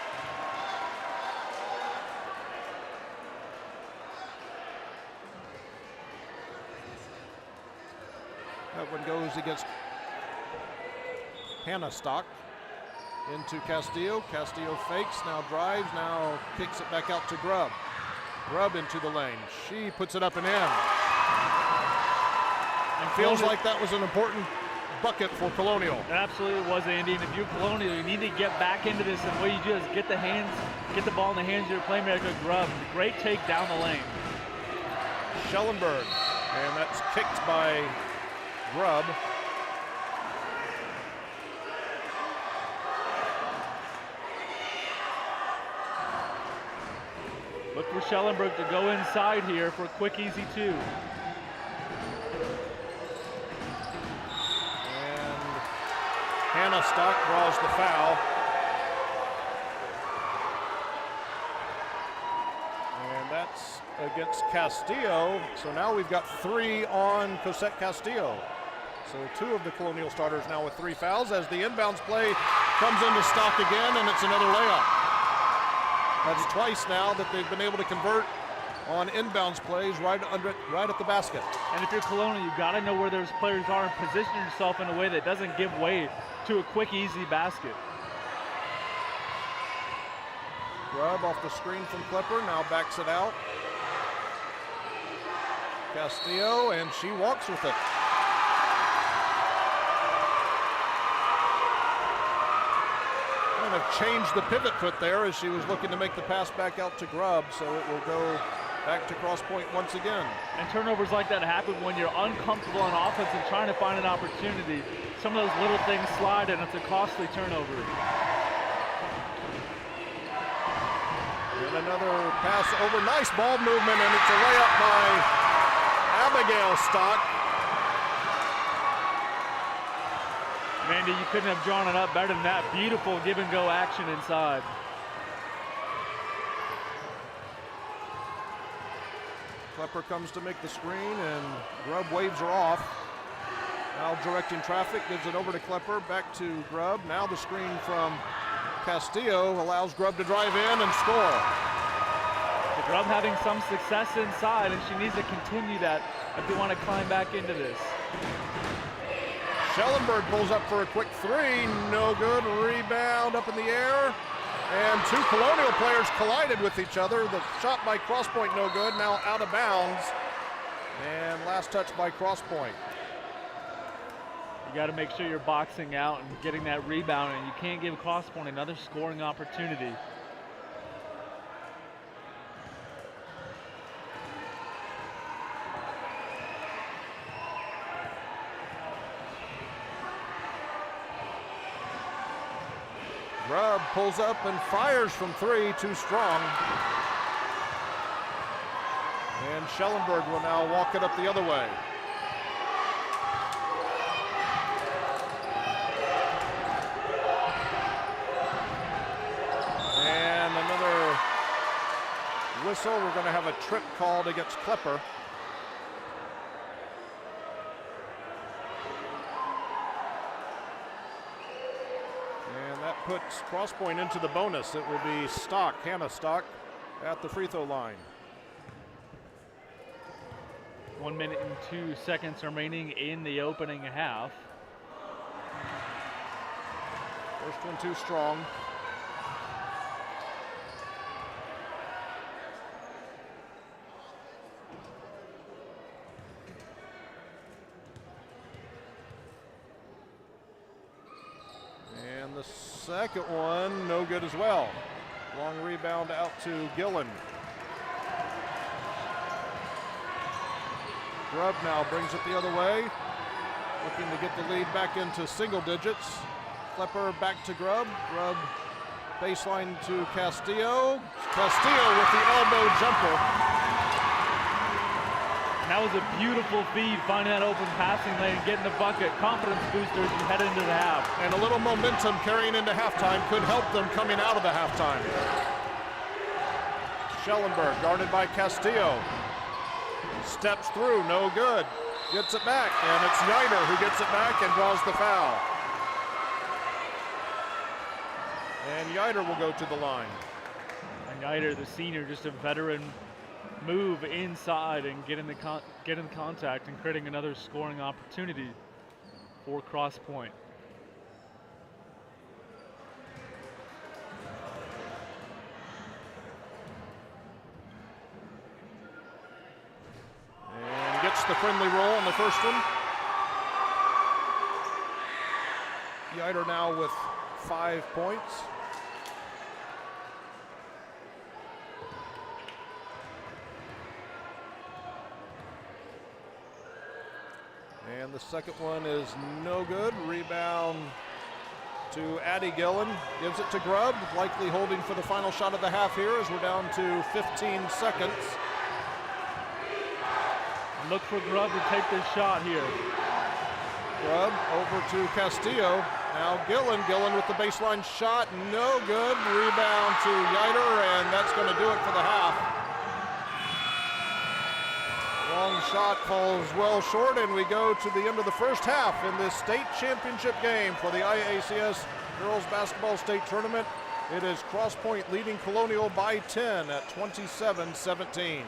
That one goes against Hannah Stock. Into Castillo. Castillo fakes, now drives, now kicks it back out to Grubb. Grubb into the lane. She puts it up and in. And Feels Colonial- like that was an important bucket for Colonial. It absolutely was, Andy. And if you're Colonial, you need to get back into this. And what you do is get the ball in the hands of your playmaker, Grubb. Great take down the lane. Schellenberg, and that's kicked by Grubb. Look for Schellenberg to go inside here for a quick, easy 2. And Hannah Stock draws the foul. And that's against Castillo. So now we've got 3 on Cosette Castillo. So 2 of the Colonial starters now with 3 fouls as the inbounds play comes into Stock again, and it's another layup. That's twice now that they've been able to convert on inbounds plays right at the basket. And if you're Colonial, you've got to know where those players are and position yourself in a way that doesn't give way to a quick, easy basket. Grubb off the screen from Klepper, now backs it out. Castillo, and she walks with it. Kind of changed the pivot foot there as she was looking to make the pass back out to Grubb, so it will go back to cross point once again. And turnovers like that happen when you're uncomfortable on offense and trying to find an opportunity. Some of those little things slide, and it's a costly turnover. And another pass over, nice ball movement, and it's a layup by Abigail Stock. Mandy, you couldn't have drawn it up better than that. Beautiful give and go action inside. Klepper comes to make the screen, and Grubb waves her off. Now directing traffic, gives it over to Klepper, back to Grubb. Now the screen from Castillo allows Grubb to drive in and score. Grubb having some success inside, and she needs to continue that if they want to climb back into this. Schellenberg pulls up for a quick 3, no good. Rebound up in the air, and 2 Colonial players collided with each other. The shot by Crosspoint no good, now out of bounds. And last touch by Crosspoint. You got to make sure you're boxing out and getting that rebound, and you can't give Crosspoint another scoring opportunity. Grubb pulls up and fires from 3, too strong. And Schellenberg will now walk it up the other way. And another whistle. We're going to have a trip called against Klepper. Puts Crosspoint into the bonus. It will be Stock, Hannah Stock, at the free throw line. 1 minute and 2 seconds remaining in the opening half. First one too strong. And the second one, no good as well. Long rebound out to Gillen. Grubb now brings it the other way, looking to get the lead back into single digits. Klepper back to Grubb. Grubb baseline to Castillo. Castillo with the elbow jumper. And that was a beautiful feed, finding that open passing lane, getting the bucket, confidence booster as you head into the half. And a little momentum carrying into halftime could help them coming out of the halftime. Schellenberg guarded by Castillo. Steps through, no good. Gets it back, and it's Yiter who gets it back and draws the foul. And Yiter will go to the line. And Yiter, the senior, just a veteran move inside and get in contact and creating another scoring opportunity for Crosspoint. And gets the friendly roll on the first one. Yider now with 5 points. And the second one is no good. Rebound to Addie Gillen. Gives it to Grubb, likely holding for the final shot of the half here as we're down to 15 seconds. Look for Grubb to take this shot here. Grubb over to Castillo. Now Gillen with the baseline shot, no good. Rebound to Yider, and that's going to do it for the half. Long shot falls well short, and we go to the end of the first half in this state championship game for the IACS Girls Basketball State Tournament. It is Cross Point leading Colonial by 10 at 27-17.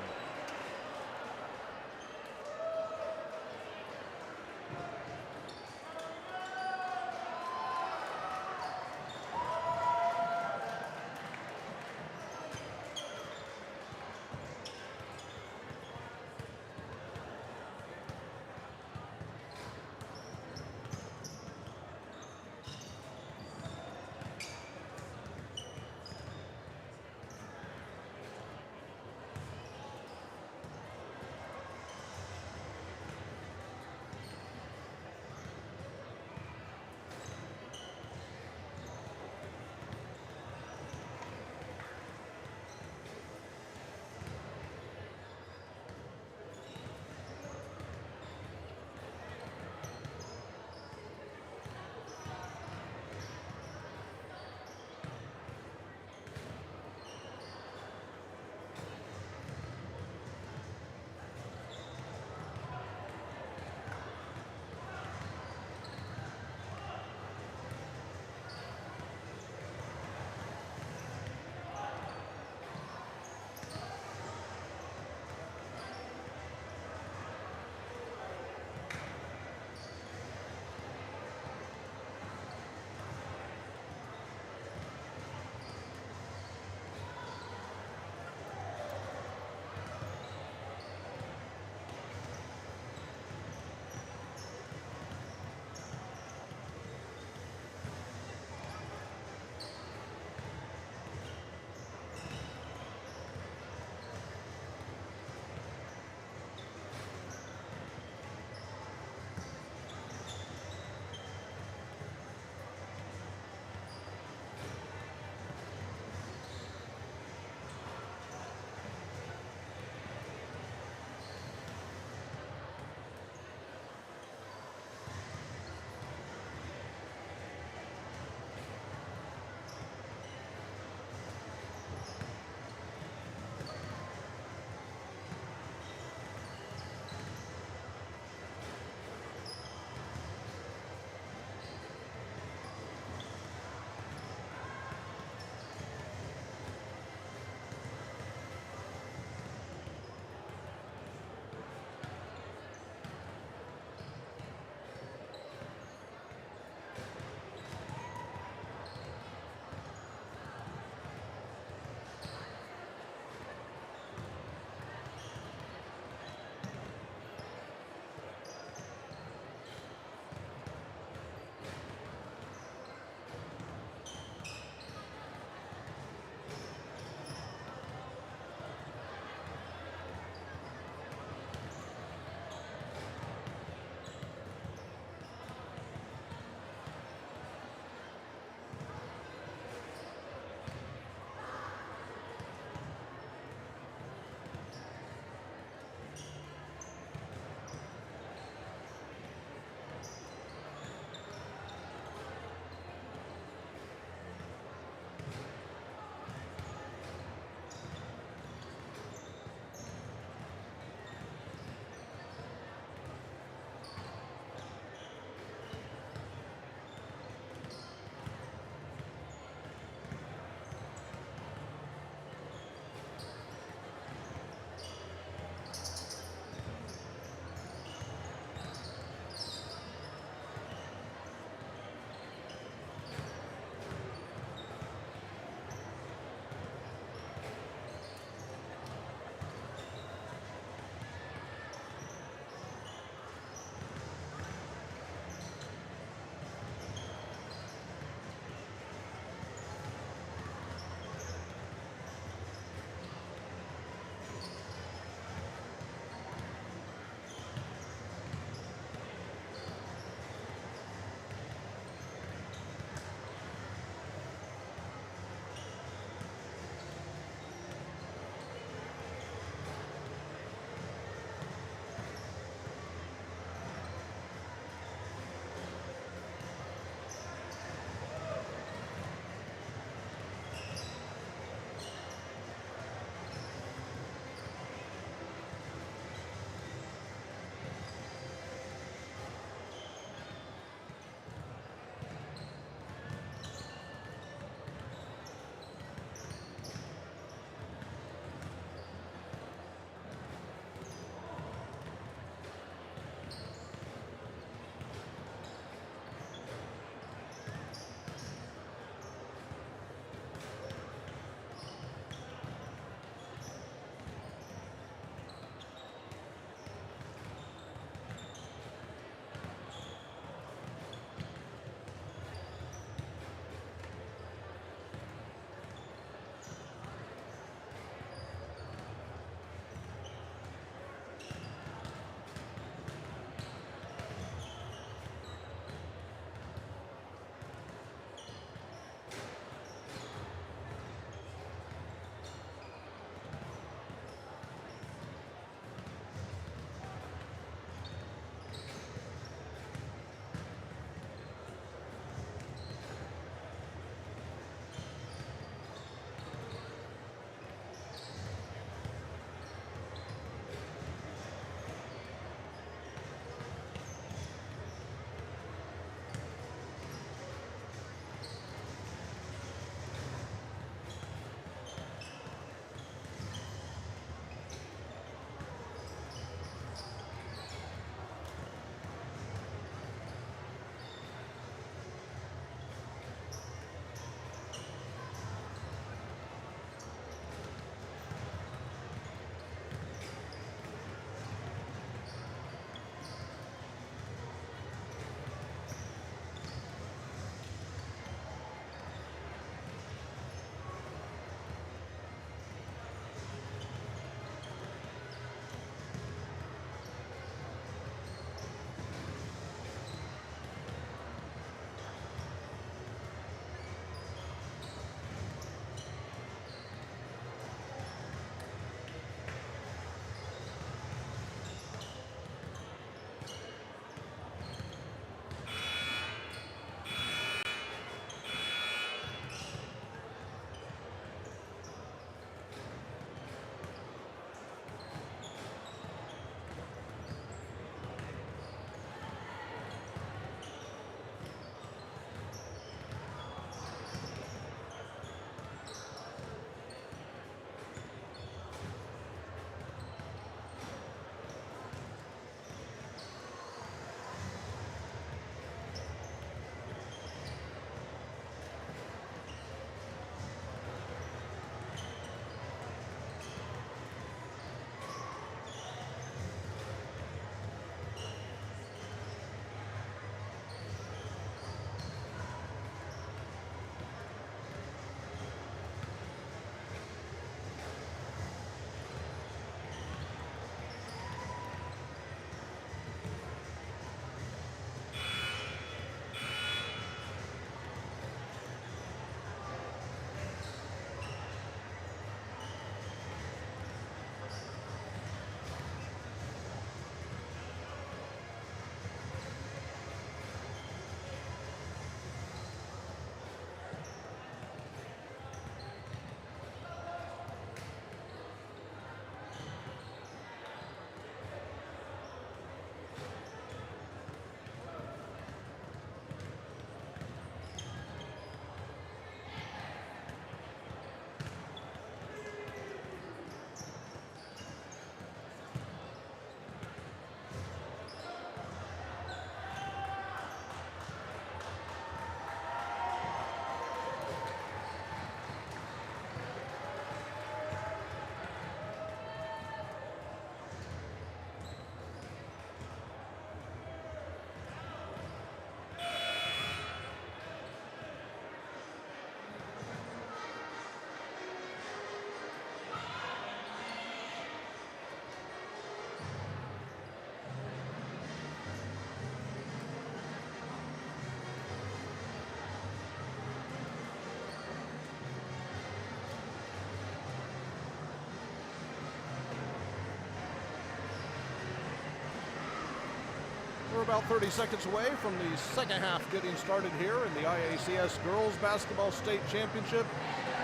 about 30 seconds away from the second half getting started here in the IACS Girls Basketball State Championship.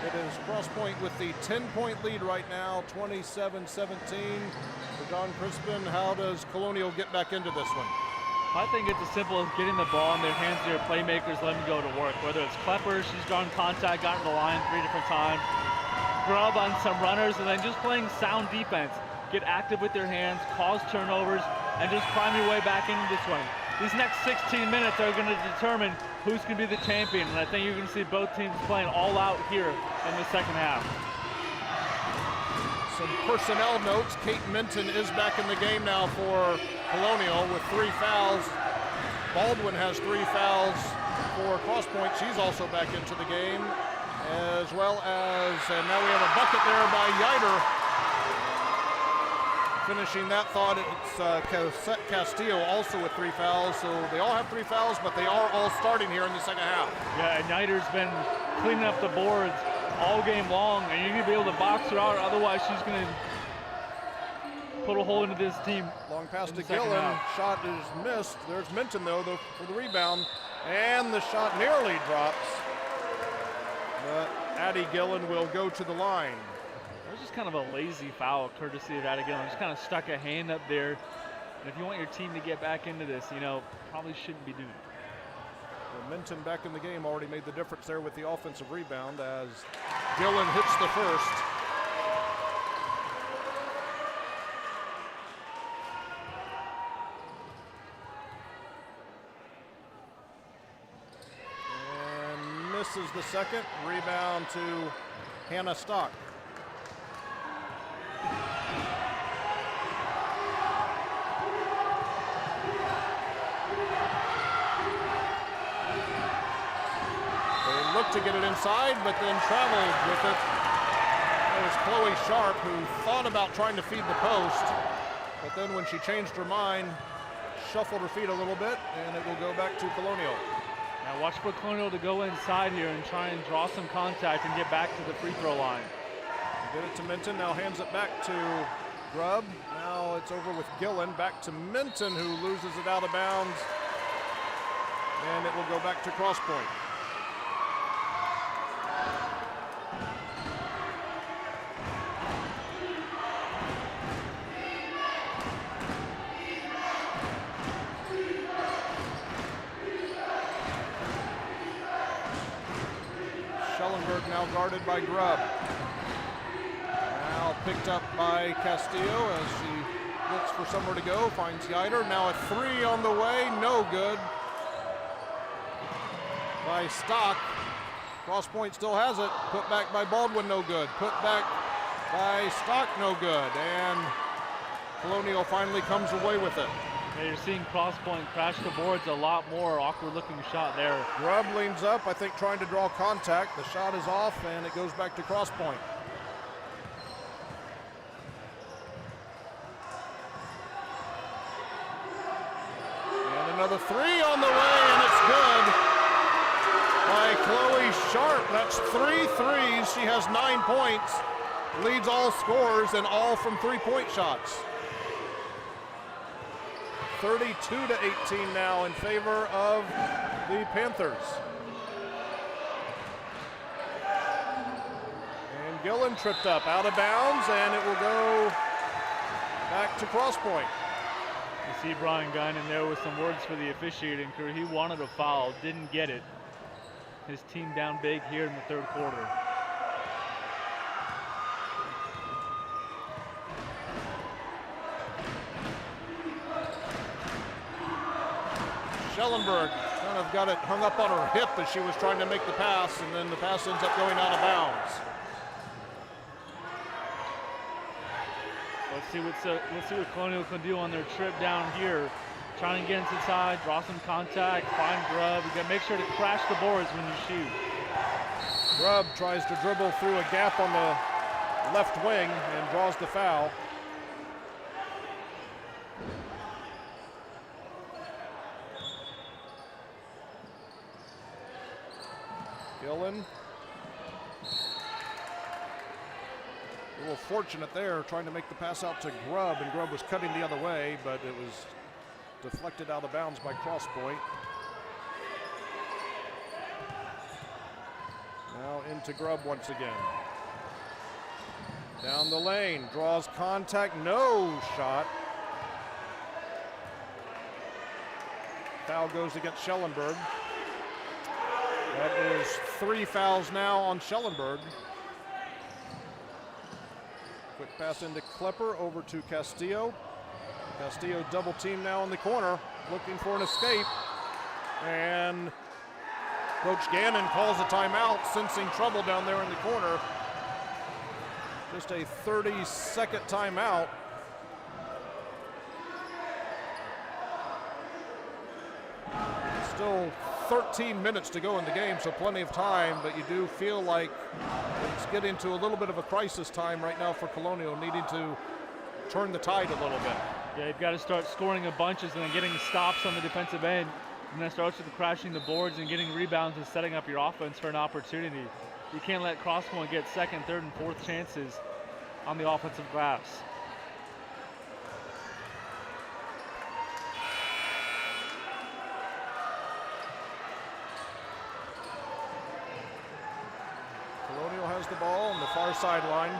It is Cross Point with the 10-point lead right now, 27-17 for John Crispin. How does Colonial get back into this one? I think it's as simple as getting the ball in their hands to their playmakers, let them go to work. Whether it's Klepper, she's drawn contact, gotten to the line 3 different times. Grubb on some runners, and then just playing sound defense. Get active with their hands, cause turnovers, and just climb your way back into this one. These next 16 minutes are going to determine who's going to be the champion, and I think you're going to see both teams playing all out here in the second half. Some personnel notes. Kate Minton is back in the game now for Colonial with 3 fouls. Baldwin has 3 fouls for Cross Point. She's also back into the game, as well as, and now we have a bucket there by Yider. Finishing that thought, it's Castillo also with 3 fouls. So they all have 3 fouls, but they are all starting here in the second half. Yeah, and Yider's been cleaning up the boards all game long, and you're going to be able to box her out, otherwise she's going to put a hole into this team. Long pass to Gillen, shot is missed. There's Minton though for the rebound, and the shot nearly drops. But Addie Gillen will go to the line. It was just kind of a lazy foul, courtesy of Addie Gillen. Just kind of stuck a hand up there, and if you want your team to get back into this, you know, probably shouldn't be doing it. Well, Minton back in the game already made the difference there with the offensive rebound as Gillen hits the first. And misses the second. Rebound to Hannah Stock. To get it inside, but then traveled with it. It was Chloe Sharp who thought about trying to feed the post, but then when she changed her mind, shuffled her feet a little bit, and it will go back to Colonial. Now watch for Colonial to go inside here and try and draw some contact and get back to the free throw line. Get it to Minton, now hands it back to Grubb. Now it's over with Gillen, back to Minton who loses it out of bounds, and it will go back to Cross Point. Now guarded by Grubb. Now picked up by Castillo as she looks for somewhere to go, finds Yider. Now a 3 on the way, no good. By Stock. Cross Point still has it. Put back by Baldwin, no good. Put back by Stock, no good. And Colonial finally comes away with it. Yeah, you're seeing Cross Point crash the boards a lot more. Awkward looking shot there. Grubb leans up, I think trying to draw contact. The shot is off and it goes back to Cross Point. And another 3 on the way, and it's good by Chloe Sharp. That's 3 threes. She has 9 points, leads all scorers and all from 3-point shots. 32-18 now in favor of the Panthers. And Gillen tripped up out of bounds, and it will go back to Cross Point. You see Brian Guinan there with some words for the officiating crew. He wanted a foul, didn't get it. His team down big here in the third quarter. Schellenberg kind of got it hung up on her hip as she was trying to make the pass, and then the pass ends up going out of bounds. Let's see what Colonial can do on their trip down here. Trying to get inside, draw some contact, find Grubb. You gotta make sure to crash the boards when you shoot. Grubb tries to dribble through a gap on the left wing and draws the foul. Gillen. A little fortunate there, trying to make the pass out to Grubb, and Grubb was cutting the other way, but it was deflected out of bounds by Cross Point. Now into Grubb once again. Down the lane, draws contact, no shot. Foul goes against Schellenberg. That is 3 fouls now on Schellenberg. Quick pass into Klepper, over to Castillo. Castillo double team now in the corner, looking for an escape. And Coach Gannon calls a timeout, sensing trouble down there in the corner. Just a 30-second timeout. Still 13 minutes to go in the game, so plenty of time, but you do feel like it's getting to a little bit of a crisis time right now for Colonial, needing to turn the tide a little bit. Yeah, you've got to start scoring in bunches and then getting stops on the defensive end. And then starts with crashing the boards and getting rebounds and setting up your offense for an opportunity. You can't let Cross Point get second, third, and fourth chances on the offensive glass. Colonial has the ball on the far sideline.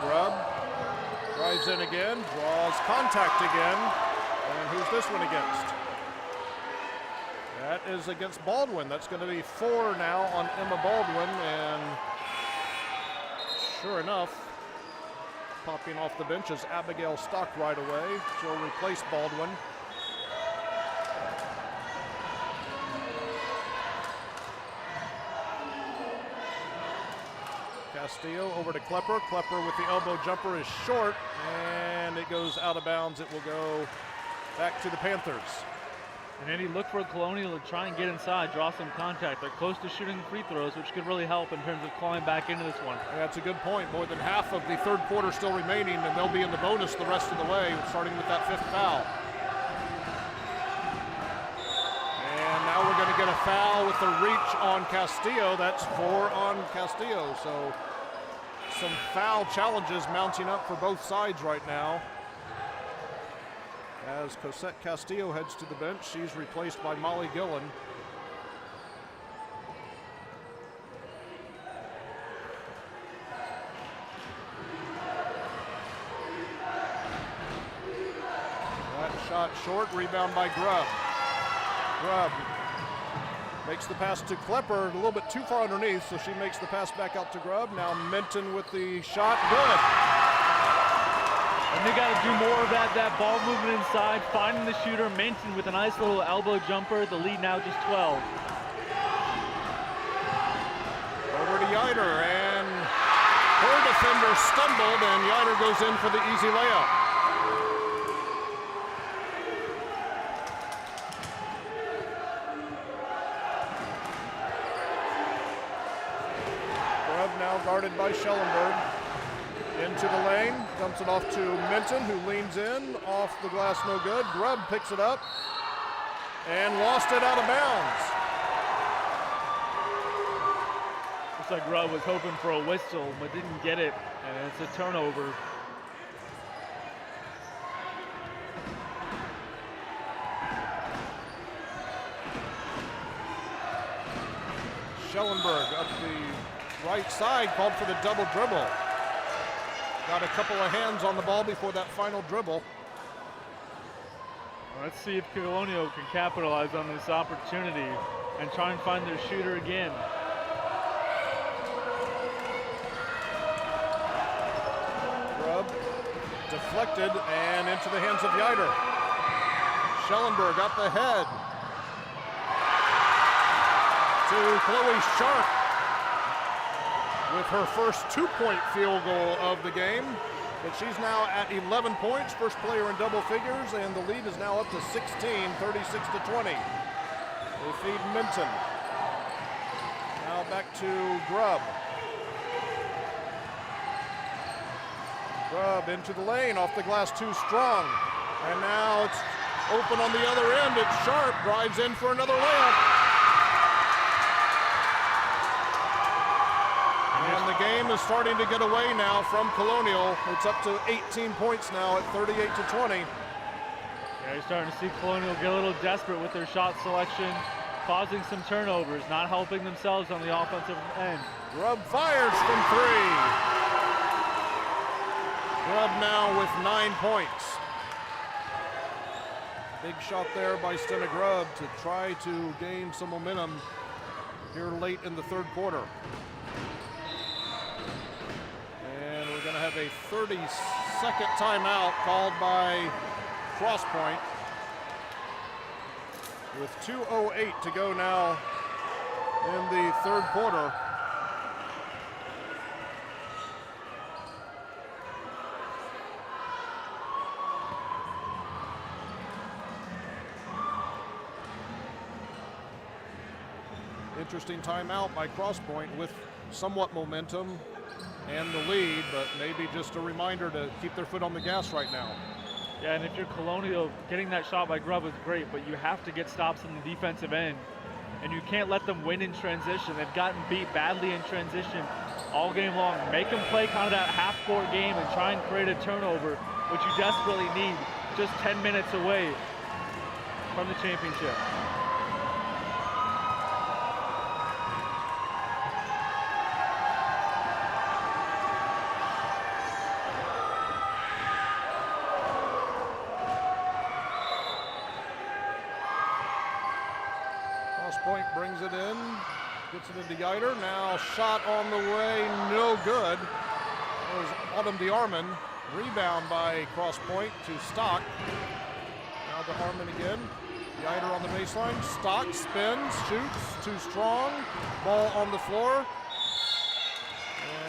Grubb drives in again, draws contact again. And who's this one against? That is against Baldwin. That's going to be 4 now on Emma Baldwin. And sure enough, popping off the bench is Abigail Stock right away. She'll replace Baldwin. Castillo over to Klepper. Klepper with the elbow jumper is short, and it goes out of bounds. It will go back to the Panthers. And Andy, look for Colonial to try and get inside, draw some contact. They're close to shooting free throws, which could really help in terms of clawing back into this one. Yeah, that's a good point. More than half of the third quarter still remaining, and they'll be in the bonus the rest of the way, starting with that 5th foul. And now we're going to get a foul with the reach on Castillo. That's 4 on Castillo. So some foul challenges mounting up for both sides right now. As Cosette Castillo heads to the bench, she's replaced by Molly Gillen. That shot short, rebound by Grubb. Grubb makes the pass to Klepper, a little bit too far underneath, so she makes the pass back out to Grubb. Now Minton with the shot, good. And they got to do more of that ball movement inside, finding the shooter. Minton with a nice little elbow jumper. The lead now just 12. Over to Yider, and her defender stumbled, and Yider goes in for the easy layup. Grubb now guarded by Schellenberg. Into the lane, dumps it off to Minton, who leans in, off the glass, no good. Grubb picks it up and lost it out of bounds. Looks like Grubb was hoping for a whistle, but didn't get it, and it's a turnover. Schellenberg up the right side, called for the double dribble. Got a couple of hands on the ball before that final dribble. Let's see if Colonial can capitalize on this opportunity and try and find their shooter again. Grubb deflected and into the hands of Yider. Schellenberg up ahead to Chloe Sharp with her first 2-point field goal of the game. But she's now at 11 points, first player in double figures, and the lead is now up to 16, 36-20. They feed Minton. Now back to Grubb. Grubb into the lane, off the glass too strong. And now it's open on the other end. It's Sharp, drives in for another layup. And the game is starting to get away now from Colonial. It's up to 18 points now at 38-20. Yeah, you're starting to see Colonial get a little desperate with their shot selection, causing some turnovers, not helping themselves on the offensive end. Grubb fires from 3. Grubb now with 9 points. Big shot there by Stena Grubb to try to gain some momentum here late in the third quarter. And we're going to have a 30-second timeout called by Cross Point with 2:08 to go now in the third quarter. Interesting timeout by Cross Point with somewhat momentum and the lead, but maybe just a reminder to keep their foot on the gas right now. Yeah, and if you're Colonial, getting that shot by Grubb was great, but you have to get stops on the defensive end, and you can't let them win in transition. They've gotten beat badly in transition all game long. Make them play kind of that half-court game and try and create a turnover, which you desperately need just 10 minutes away from the championship. Point brings it in, gets it into Yider. Now shot on the way, no good. It was Autumn DeArmond. Rebound by Cross Point to Stock. Now to Armand again. Yider on the baseline. Stock spins, shoots, too strong. Ball on the floor.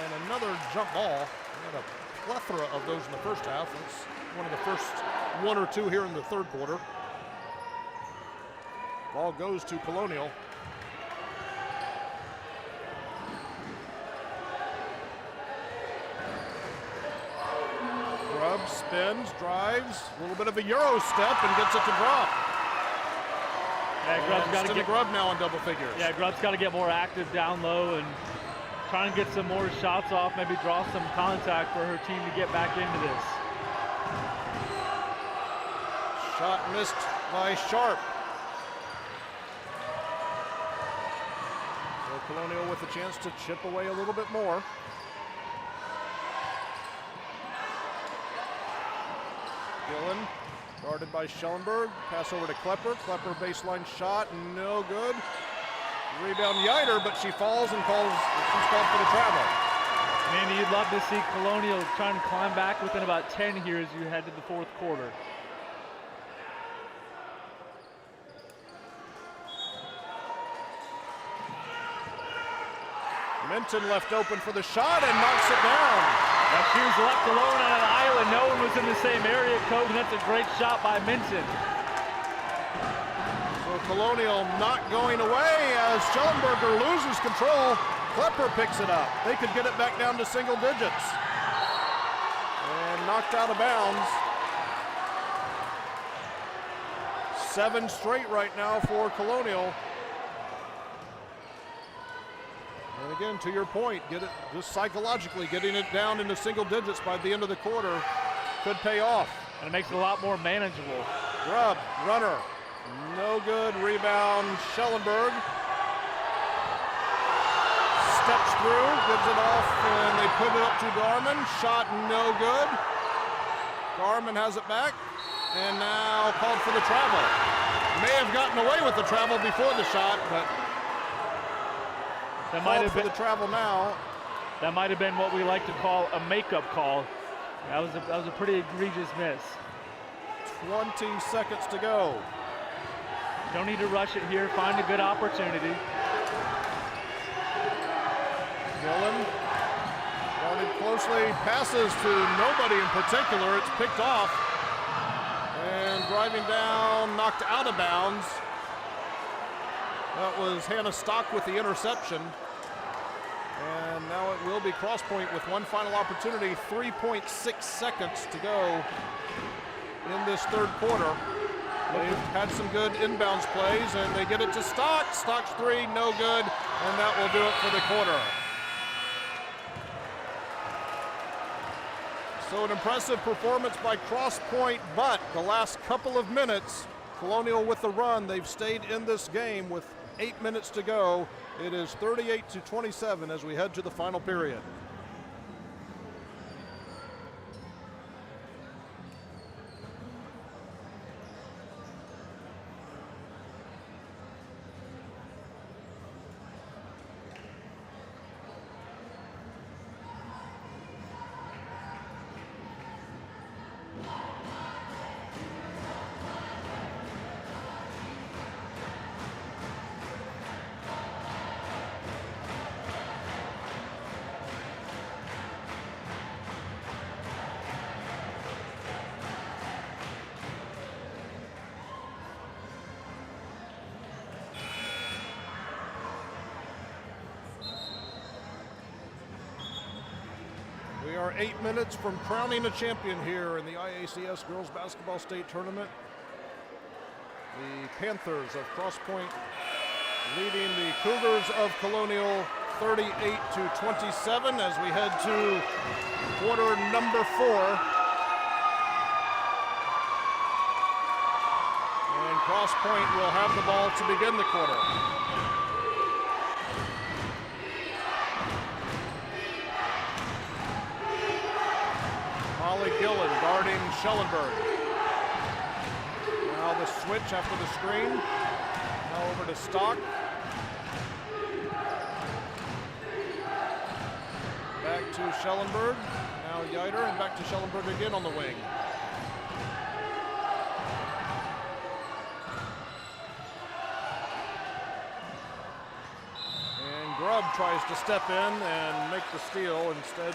And another jump ball. We had a plethora of those in the first half. That's one of the first 1 or 2 here in the third quarter. Ball goes to Colonial. Grubb spins, drives, a little bit of a Euro step and gets it to drop. Yeah, Grubb's got to get Grubb now in double figures. Yeah, Grubb's got to get more active down low and try and get some more shots off, maybe draw some contact for her team to get back into this. Shot missed by Sharp. Colonial with a chance to chip away a little bit more. Gillen, guarded by Schellenberg. Pass over to Klepper. Klepper baseline shot, no good. Rebound Yider, but she falls and she's called for the travel. Mandy, you'd love to see Colonial trying to climb back within about 10 here as you head to the fourth quarter. Minton left open for the shot and knocks it down. Now she was left alone on an island. No one was in the same area code, and that's a great shot by Minton. So Colonial not going away as Schellenberger loses control. Klepper picks it up. They could get it back down to single digits. And knocked out of bounds. 7 straight right now for Colonial. And again, to your point, get it just psychologically, getting it down into single digits by the end of the quarter could pay off. And it makes it a lot more manageable. Grubb, runner, no good. Rebound, Schellenberg. Steps through, gives it off, and they put it up to Garman. Shot no good. Garman has it back, and now called for the travel. May have gotten away with the travel before the shot, but that might have been the travel now. That might have been what we like to call a makeup call. That was a pretty egregious miss. 20 seconds to go. Don't need to rush it here. Find a good opportunity. Gillen guarded closely, passes to nobody in particular. It's picked off and driving down, knocked out of bounds. That was Hannah Stock with the interception. And now it will be Cross Point with one final opportunity. 3.6 seconds to go in this third quarter. They've had some good inbounds plays, and they get it to Stock. Stock's 3, no good, and that will do it for the quarter. So an impressive performance by Cross Point, but the last couple of minutes, Colonial with the run. They've stayed in this game with 8 minutes to go. It is 38-27 as we head to the final period. We are 8 minutes from crowning a champion here in the IACS Girls Basketball State Tournament. The Panthers of Cross Point leading the Cougars of Colonial 38-27 as we head to quarter number 4. And Cross Point will have the ball to begin the quarter. Molly Gillen guarding Schellenberg. Now the switch after the screen. Now over to Stock. Back to Schellenberg. Now Yider and back to Schellenberg again on the wing. And Grubb tries to step in and make the steal. Instead,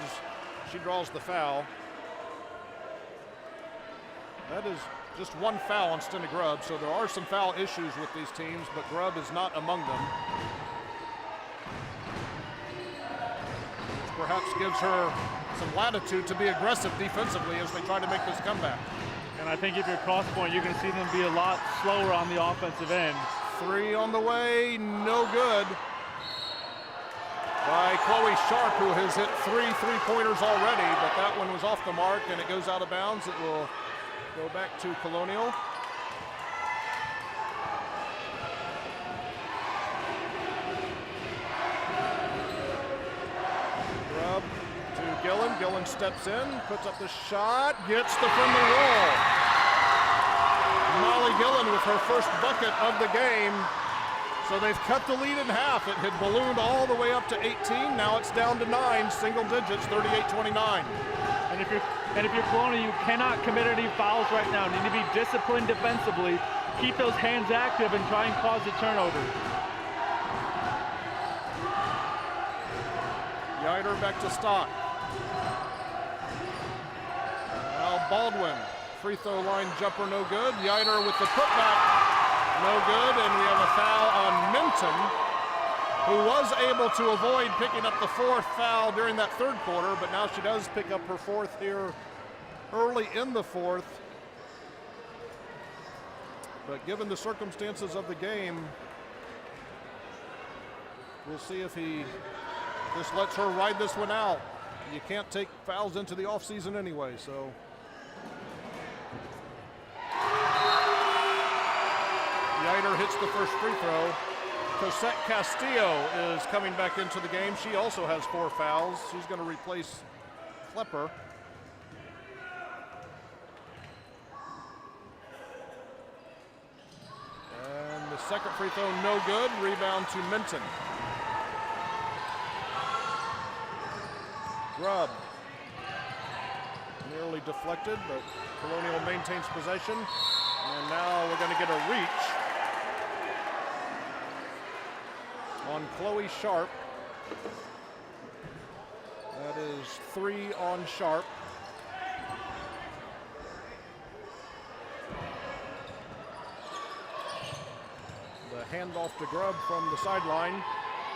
she draws the foul. That is just one foul on Stena Grubb, so there are some foul issues with these teams, but Grubb is not among them. Which perhaps gives her some latitude to be aggressive defensively as they try to make this comeback. And I think if you're Cross Point, you can see them be a lot slower on the offensive end. 3 on the way, no good. By Chloe Sharp, who has hit 3 3-pointers already, but that one was off the mark and it goes out of bounds. It will go back to Colonial. Grubb to Gillen. Gillen steps in, puts up the shot, gets the friendly roll. Molly Gillen with her first bucket of the game. So they've cut the lead in half. It had ballooned all the way up to 18. Now it's down to 9, single digits, 38-29. And if you're Colonial, you cannot commit any fouls right now. You need to be disciplined defensively, keep those hands active, and try and cause a turnover. Yider back to Stock. Now Baldwin, free throw line jumper, no good. Yider with the putback, no good. And we have a foul on Minton, who was able to avoid picking up the 4th foul during that 3rd quarter, but now she does pick up her 4th here early in the 4th. But given the circumstances of the game, we'll see if he just lets her ride this one out. You can't take fouls into the offseason anyway, so. Yider hits the first free throw. Cosette Castillo is coming back into the game. She also has 4 fouls. She's going to replace Klepper. And the second free throw, no good. Rebound to Minton. Grubb nearly deflected, but Colonial maintains possession. And now we're going to get a reach on Chloe Sharp. That is 3 on Sharp. The handoff to Grubb from the sideline.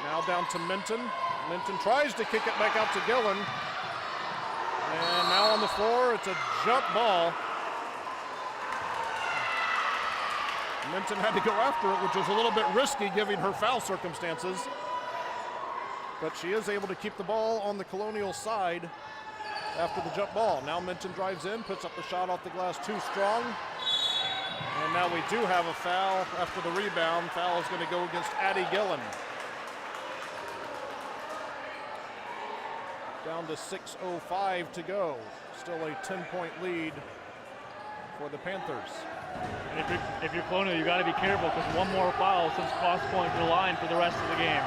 Now down to Minton. Minton tries to kick it back out to Gillen. And now on the floor, it's a jump ball. Minton had to go after it, which was a little bit risky given her foul circumstances. But she is able to keep the ball on the Colonial side. after the jump ball. Now Minton drives in, puts up the shot off the glass too strong. And now we do have a foul after the rebound. Foul is going to go against Addie Gillen. Down to 6:05 to go. Still a 10-point lead for the Panthers. And if you're Colonial, you got to be careful because one more foul since cross point to the line for the rest of the game.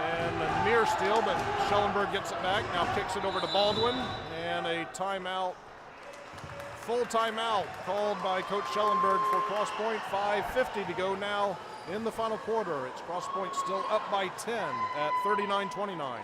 And a near steal, but Schellenberg gets it back. Now kicks it over to Baldwin, and a timeout, full timeout called by Coach Schellenberg for cross point. 5:50 to go now in the final quarter. It's cross point still up by 10 at 39-29.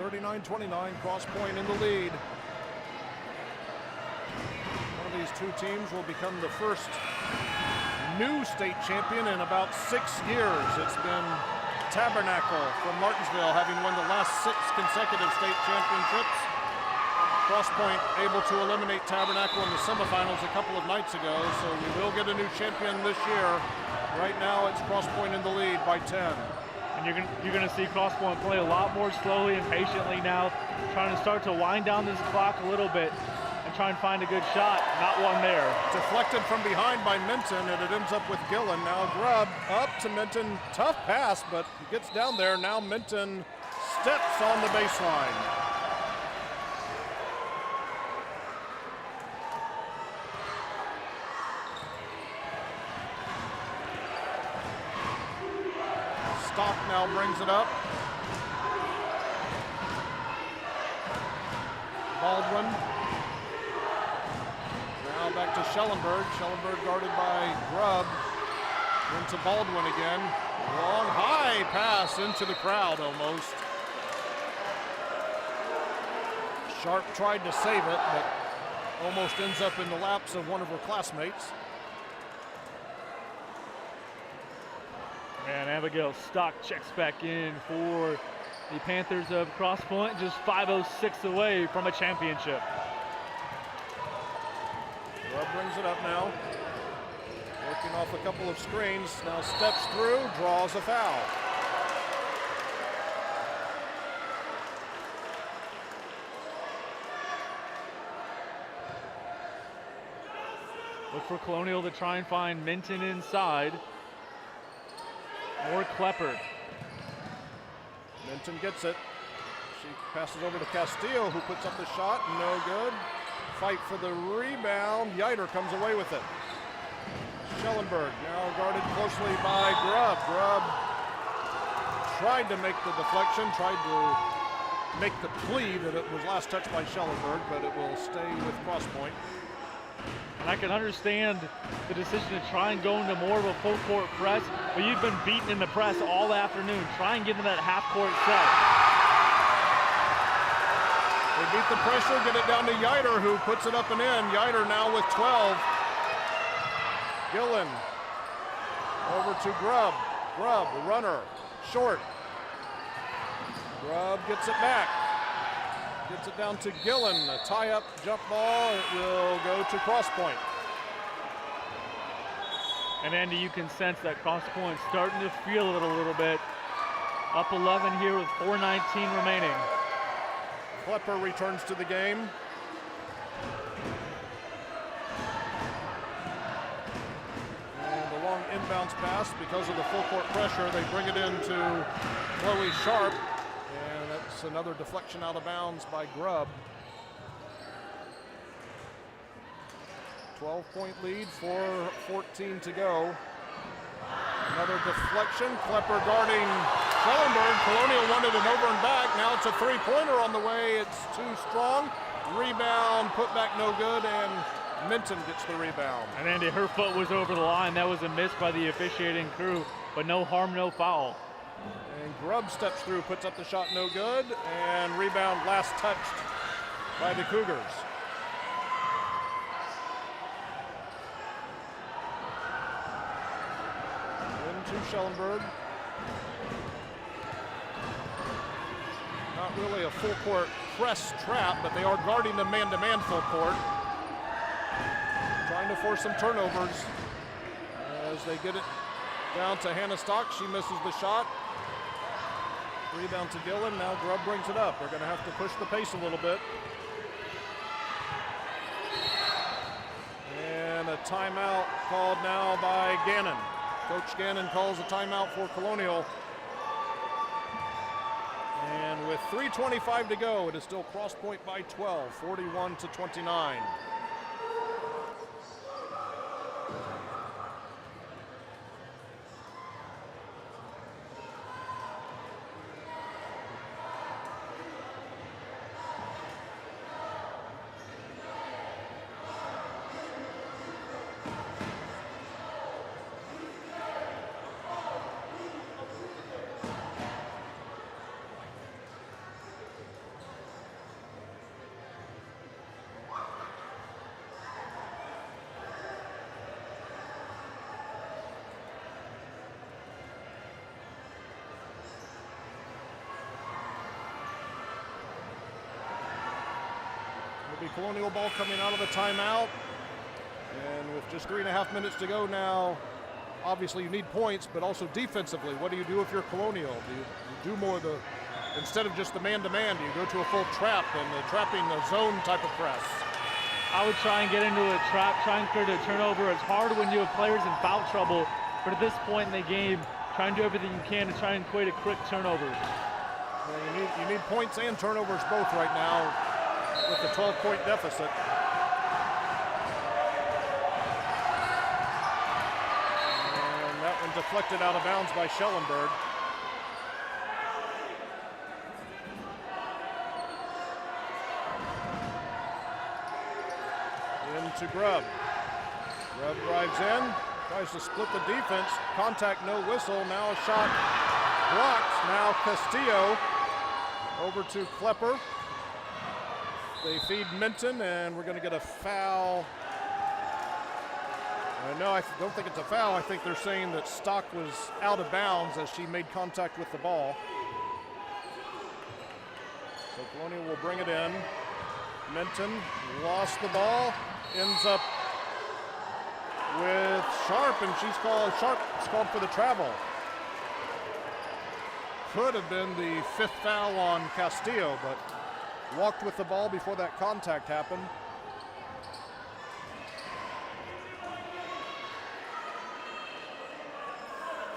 39-29, cross point in the lead. One of these two teams will become the first new state champion in about 6 years. It's been Tabernacle from Martinsville, having won the last 6 consecutive state championships. Cross Point able to eliminate Tabernacle in the semifinals a couple of nights ago, so we will get a new champion this year. Right now, it's Cross Point in the lead by 10. And you're going to see Cross Point play a lot more slowly and patiently now, trying to start to wind down this clock a little bit and try and find a good shot. Not one there. Deflected from behind by Minton, and it ends up with Gillen. Now Grubb up to Minton. Tough pass, but he gets down there. Now Minton steps on the baseline. Stock now brings it up. Baldwin. Now back to Schellenberg. Schellenberg guarded by Grubb. Into Baldwin again. Long high pass into the crowd almost. Sharp tried to save it, but almost ends up in the laps of one of her classmates. And Abigail Stock checks back in for the Panthers of Cross Point, just 5:06 away from a championship. Grubb brings it up now. Working off a couple of screens. Now steps through, draws a foul. Look for Colonial to try and find Minton inside. Or Klepper. Minton gets it. She passes over to Castillo, who puts up the shot. No good. Fight for the rebound. Yiter comes away with it. Schellenberg now guarded closely by Grubb. Grubb tried to make the deflection, tried to make the plea that it was last touched by Schellenberg, but it will stay with Cross Point. And I can understand the decision to try and go into more of a full court press, but you've been beaten in the press all afternoon. Try and get into that half court set. They beat the pressure, get it down to Yiter, who puts it up and in. Yiter now with 12. Gillen over to Grubb. Grubb, the runner, short. Grubb gets it back. Gets it down to Gillen. A tie-up jump ball. It will go to Cross Point. And Andy, you can sense that Cross Point starting to feel it a little bit. Up 11 here with 4:19 remaining. Klepper returns to the game. And a long inbounds pass because of the full court pressure. They bring it into Chloe Sharp. And that's another deflection out of bounds by Grubb. 12-point lead, 4:14 to go. Another deflection, Klepper guarding Schellenberg. Colonial wanted an over and back. Now it's a three-pointer on the way. It's too strong. Rebound, put back no good, and Minton gets the rebound. And Andy, her foot was over the line. That was a miss by the officiating crew, but no harm, no foul. And Grubb steps through, puts up the shot, no good, and rebound last touched by the Cougars. Into Schellenberg. Not really a full court press trap, but they are guarding the man-to-man full court. Trying to force some turnovers as they get it down to Hannah Stock. She misses the shot. Rebound to Gillen. Now Grubb brings it up. They're going to have to push the pace a little bit. And a timeout called now by Gannon. Coach Gannon calls a timeout for Colonial. And with 3:25 to go, it is still Cross Point by 12, 41-29. Colonial ball coming out of the timeout. And with just 3.5 minutes to go now, obviously you need points, but also defensively, what do you do if you're Colonial? Do you do more of the, instead of just the man-to-man, do you go to a full trap and trapping the zone type of press? I would try and get into a trap, try and create a turnover. It's hard when you have players in foul trouble, but at this point in the game, try and do everything you can to try and create a quick turnover. Well, you need points and turnovers both right now with the 12-point deficit. And that one deflected out of bounds by Schellenberg. Into Grubb. Grubb drives in, tries to split the defense. Contact, no whistle. Now a shot blocked. Now Castillo over to Klepper. They feed Minton, and we're going to get a foul. No, I don't think it's a foul. I think they're saying that Stock was out of bounds as she made contact with the ball. So Colonial will bring it in. Minton lost the ball, ends up with Sharp, and Sharp's called for the travel. Could have been the 5th foul on Castillo, but walked with the ball before that contact happened.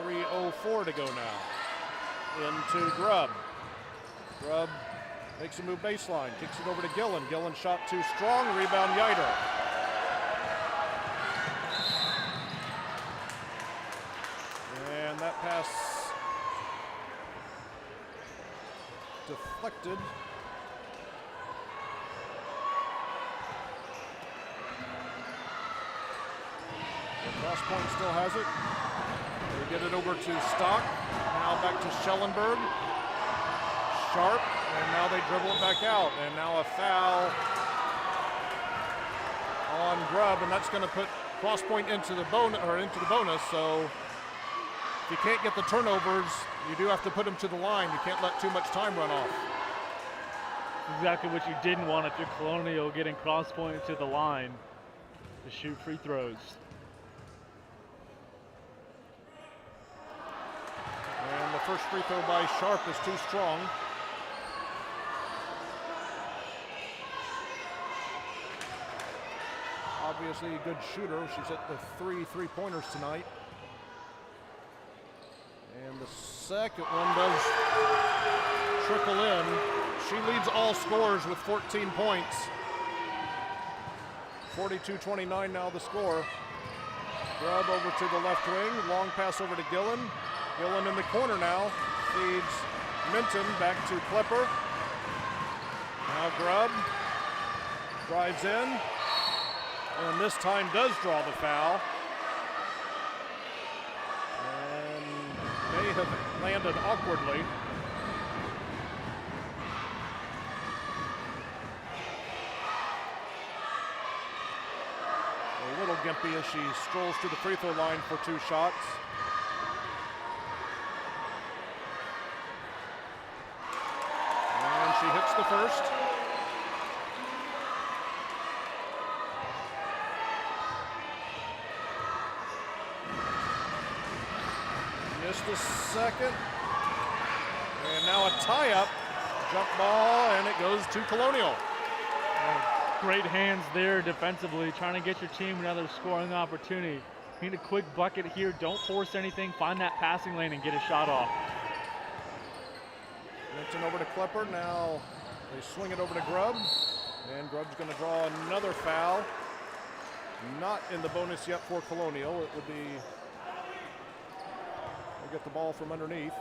.304 to go now. Into Grubb. Grubb makes a move baseline, kicks it over to Gillen. Gillen shot too strong, rebound Yider. And that pass deflected. Cross Point still has it. They get it over to Stock. Now back to Schellenberg. Sharp, and now they dribble it back out. And now a foul on Grubb, and that's going to put Cross Point into the bonus. So if you can't get the turnovers, you do have to put them to the line. You can't let too much time run off. Exactly what you didn't want if you're Colonial, getting Cross Point to the line to shoot free throws. And the first free throw by Sharp is too strong. Obviously a good shooter. She's hit the 3 3-pointers tonight. And the second one does trickle in. She leads all scorers with 14 points. 42-29 now the score. Grubb over to the left wing, long pass over to Gillen. Gillen in the corner now, feeds Minton back to Klepper. Now Grubb drives in, and this time does draw the foul. And may have landed awkwardly. A little gimpy as she strolls to the free throw line for 2 shots. And she hits the first. Missed the second. And now a tie-up. Jump ball, and it goes to Colonial. Great hands there defensively, trying to get your team another scoring opportunity. Need a quick bucket here. Don't force anything. Find that passing lane and get a shot off. Minton over to Klepper. Now they swing it over to Grubb. And Grubb's going to draw another foul. Not in the bonus yet for Colonial. It would be, they'll get the ball from underneath.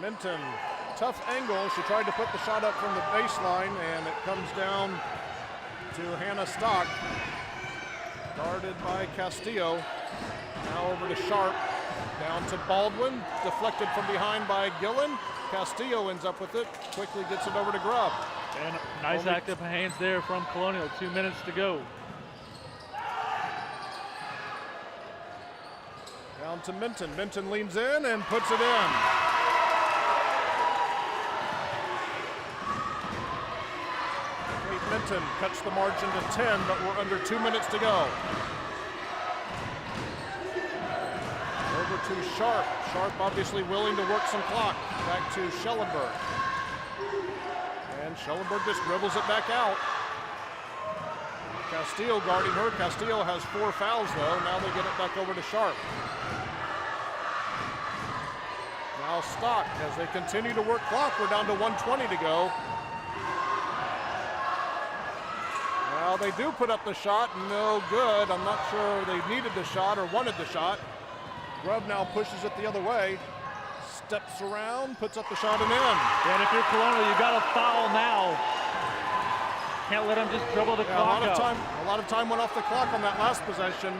Minton, tough angle. She tried to put the shot up from the baseline, and it comes down to Hannah Stock. Guarded by Castillo. Now over to Sharp. Down to Baldwin. Deflected from behind by Gillen. Castillo ends up with it. Quickly gets it over to Grubb. And nice active hands there from Colonial. 2 minutes to go. Down to Minton. Minton leans in and puts it in. Minton cuts the margin to 10, but we're under 2 minutes to go. Over to Sharp. Sharp obviously willing to work some clock. Back to Schellenberg. And Schellenberg just dribbles it back out. Castillo guarding her. Castillo has 4 fouls though. Now they get it back over to Sharp. Now Stock as they continue to work clock. We're down to 1:20 to go. Well, they do put up the shot, no good. I'm not sure they needed the shot or wanted the shot. Grubb now pushes it the other way. Steps around, puts up the shot and in. And if you're Colonial, you got to foul now. Can't let them just dribble the clock out. A lot of time went off the clock on that last possession.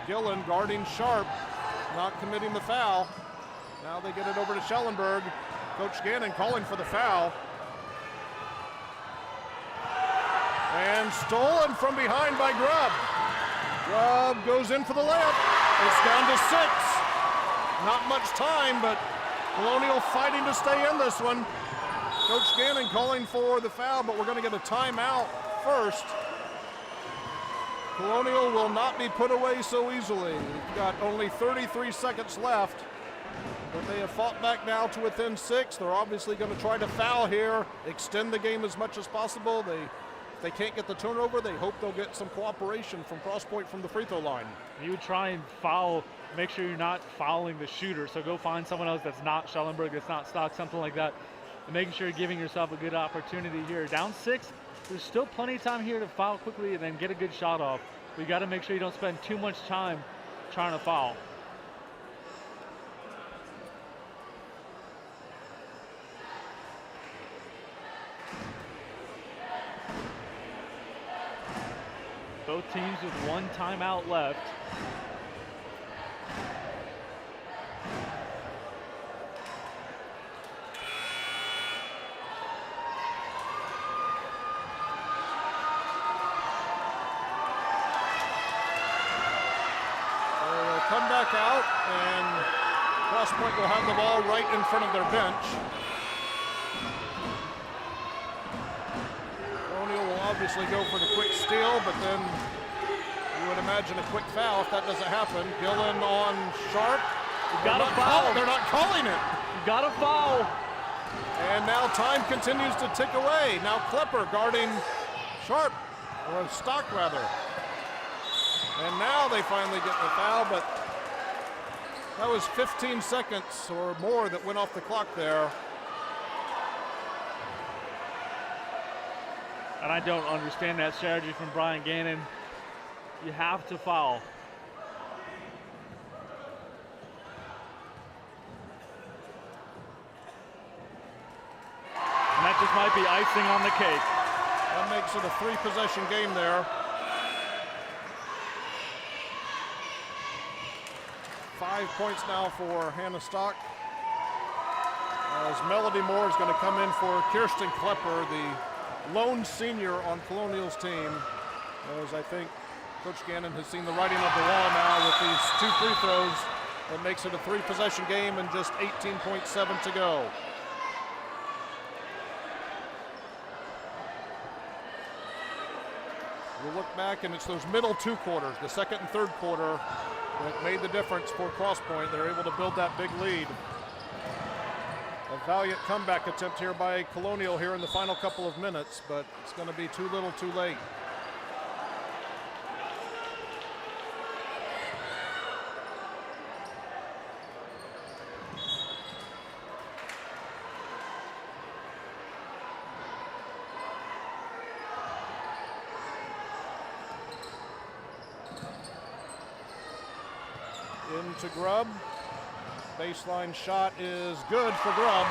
Gillen guarding Sharp, not committing the foul. Now they get it over to Schellenberg. Coach Gannon calling for the foul. And stolen from behind by Grubb. Grubb goes in for the layup. It's down to 6. Not much time, but Colonial fighting to stay in this one. Coach Gannon calling for the foul, but we're going to get a timeout first. Colonial will not be put away so easily. We've got only 33 seconds left, but they have fought back now to within 6. They're obviously going to try to foul here, extend the game as much as possible. If they can't get the turnover, they hope they'll get some cooperation from cross point from the free throw line. You would try and foul, make sure you're not fouling the shooter. So go find someone else that's not Schellenberg, that's not Stock, something like that. And making sure you're giving yourself a good opportunity here. Down 6, there's still plenty of time here to foul quickly and then get a good shot off. We got to make sure you don't spend too much time trying to foul. Both teams with 1 timeout left. They'll come back out, and cross point will have the ball right in front of their bench. Obviously go for the quick steal, but then you would imagine a quick foul if that doesn't happen. Gillen on Sharp. Got a foul. They're not calling it. You got a foul. And now time continues to tick away. Now Klepper guarding Sharp, or Stock rather. And now they finally get the foul, but that was 15 seconds or more that went off the clock there. And I don't understand that strategy from Brian Gannon. You have to foul. And that just might be icing on the cake. That makes it a 3-possession game there. 5 points now for Hannah Stock. As Melody Moore is going to come in for Kirsten Klepper, the lone senior on Colonial's team. As I think Coach Gannon has seen the writing on the wall now with these 2 free throws. That makes it a 3-possession game and just 18.7 to go. We'll look back, and it's those middle 2 quarters, the second and third quarter, that made the difference for Cross Point. They're able to build that big lead. A valiant comeback attempt here by Colonial here in the final couple of minutes, but it's going to be too little too late. Into Grubb. Baseline shot is good for Grubb.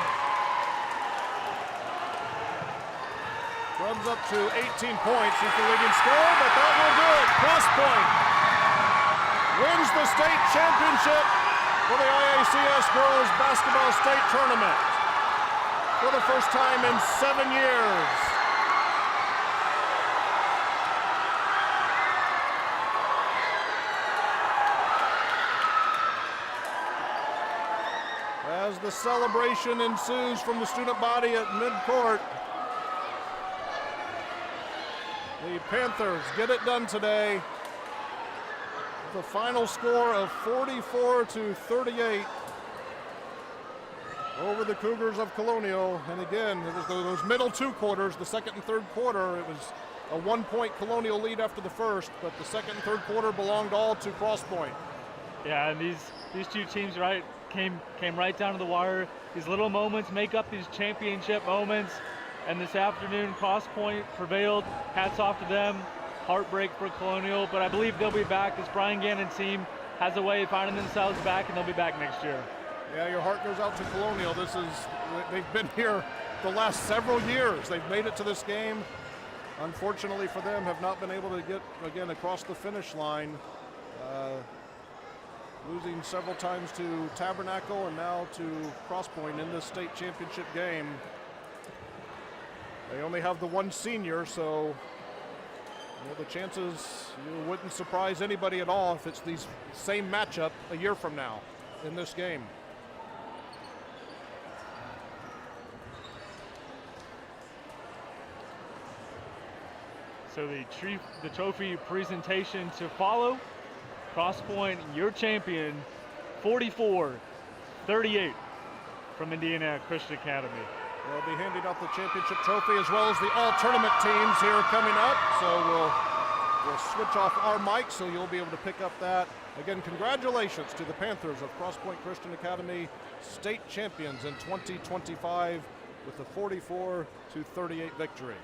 Grubb's up to 18 points. He's the leading scorer, but that will do it. Cross Point wins the state championship for the IACS Girls Basketball State Tournament for the first time in 7 years. As the celebration ensues from the student body at midcourt, the Panthers get it done today with a final score of 44-38 over the Cougars of Colonial. And again, it was those middle 2 quarters, the second and third quarter, it was a 1-point Colonial lead after the first, but the second and third quarter belonged all to Cross Point. Yeah, and these 2 teams came right down to the wire. These little moments make up these championship moments. And this afternoon, Cross Point prevailed. Hats off to them. Heartbreak for Colonial, but I believe they'll be back. This Brian Gannon team has a way of finding themselves back, and they'll be back next year. Yeah, your heart goes out to Colonial. They've been here the last several years. They've made it to this game. Unfortunately for them, have not been able to get, again, across the finish line. Losing several times to Tabernacle and now to Cross Point in this state championship game. They only have the 1 senior, so the chances, you wouldn't surprise anybody at all if it's these same matchup a year from now in this game. So the trophy presentation to follow. Cross Point, your champion, 44-38 from Indiana Christian Academy. They'll be handing out the championship trophy as well as the all-tournament teams here coming up. So we'll switch off our mics so you'll be able to pick up that. Again, congratulations to the Panthers of Cross Point Christian Academy, state champions in 2025 with a 44-38 victory.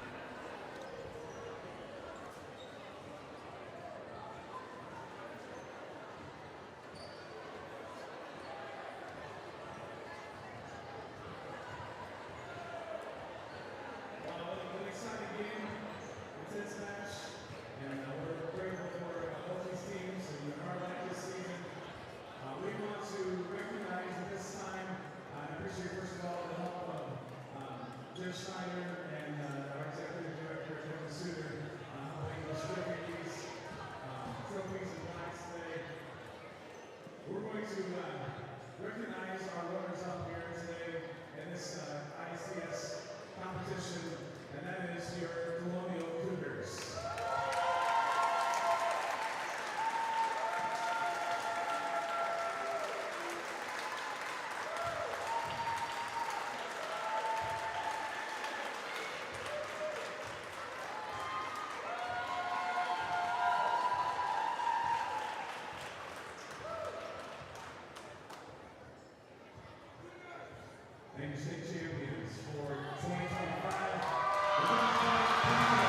Snyder and our executive state champions for 2025. The women's Pregame.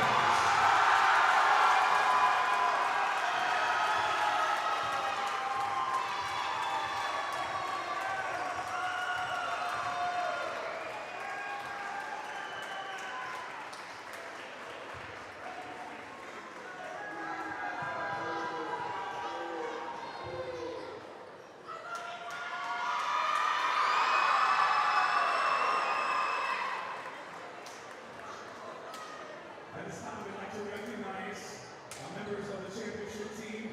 At this time, we'd like to recognize members of the championship team.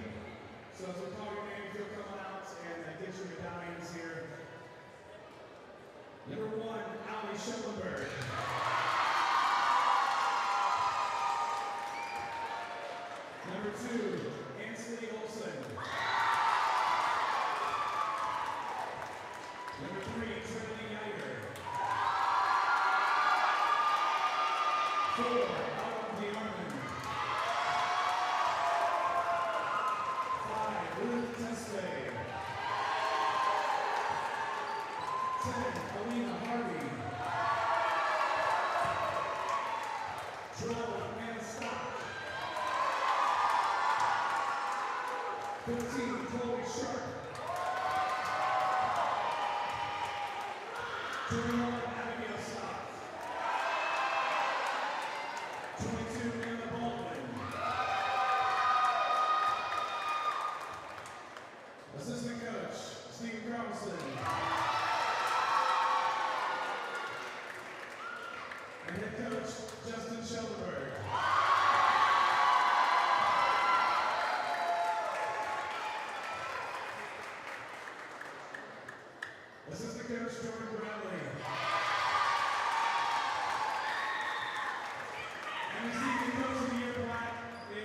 So as we call your name, if you'll come out and get your medallions here. Number 1, Ali Schellenberg. Number 2, Ansley Olsen. Number 3, Trinity Geiger. 4, Autumn DeArmond. 5, Ruth Tesfaye. 10, Alina Harvey. 12, Amanda Stock. 15, Chloe Sharp. 21, Abigail Stock. 22, Anna Baldwin. Assistant coach, Steve Carlson. And head coach, Justin Schellenberg. Assistant coach, Jordan Bradley. And receiving coach of the year black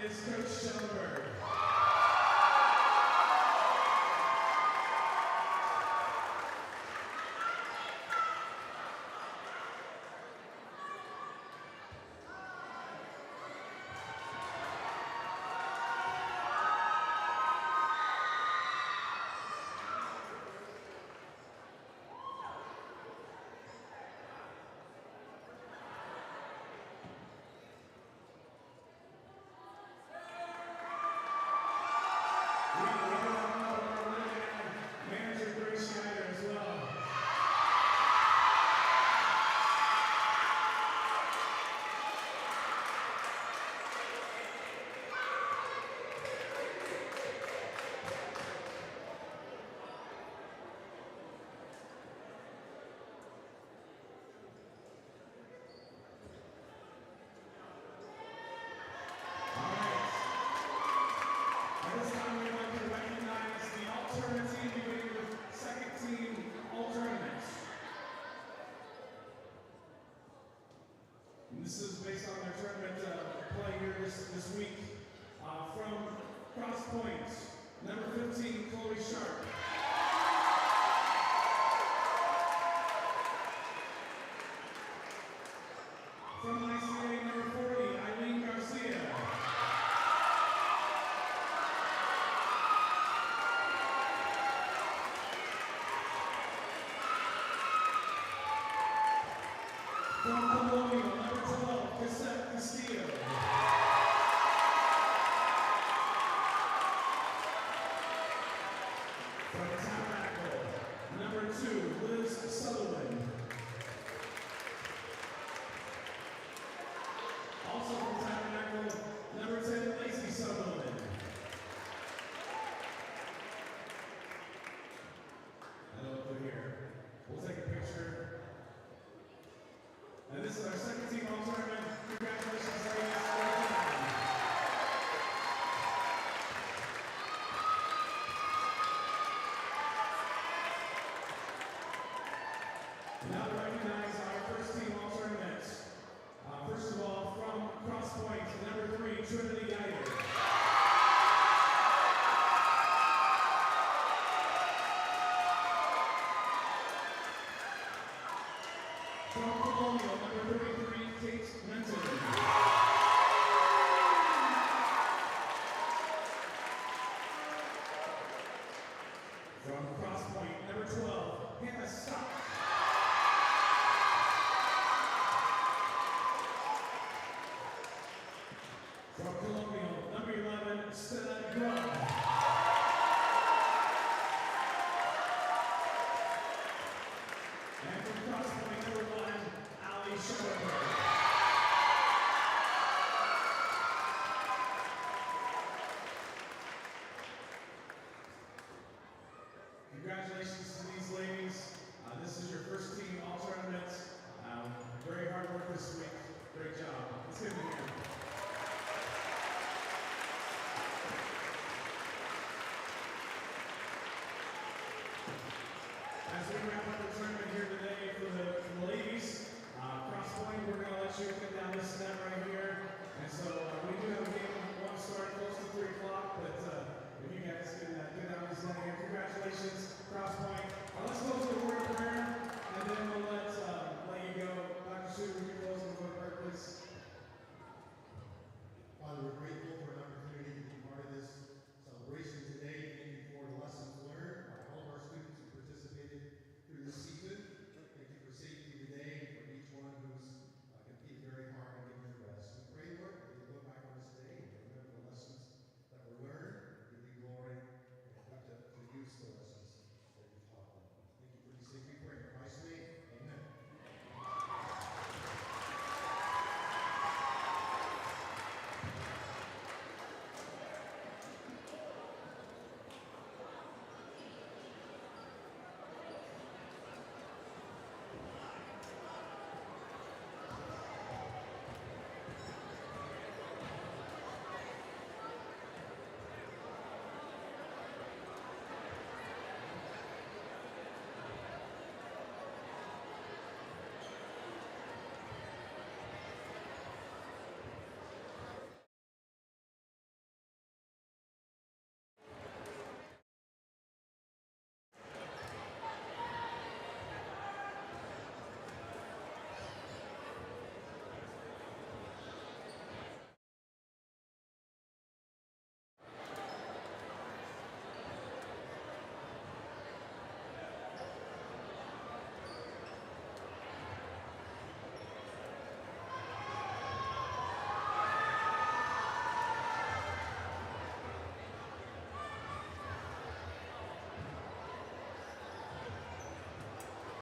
is Coach Schellenberg. Manager Grace Schneider as well. At this time, we'd like to recognize the alternate team, beginning with second team alternates. And this is based on their tournament play here this week. From Cross Point, number 15, Chloe Sharp. From ICA, number 40, Eileen Garcia. From Colonial, number 12, Cassette Castillo. From Tabernacle, number 2, Liz Sutherland. Also from Tabernacle, number 10, Lacey Sutherland. And over here, we'll take a picture. And this is our second team all tournament. Congratulations, ladies. Now to recognize our first team all tournament. First of all, from Cross Point, number 3, Trinity Geiger. From Colonial, number 33, Kate Menton. From Cross Point, number 12, Hannah Stock. Stella Grove. And from cross-point number 1, Ali Schoenberg. Congratulations to these ladies. This is your first team all-tournament. Very hard work this week. Great job. Let's give them a hand. As we wrap up the tournament here today for the ladies, cross-point, we're going to let you come down this net right here. And so we do have a game one start close to 3 o'clock, but if you guys can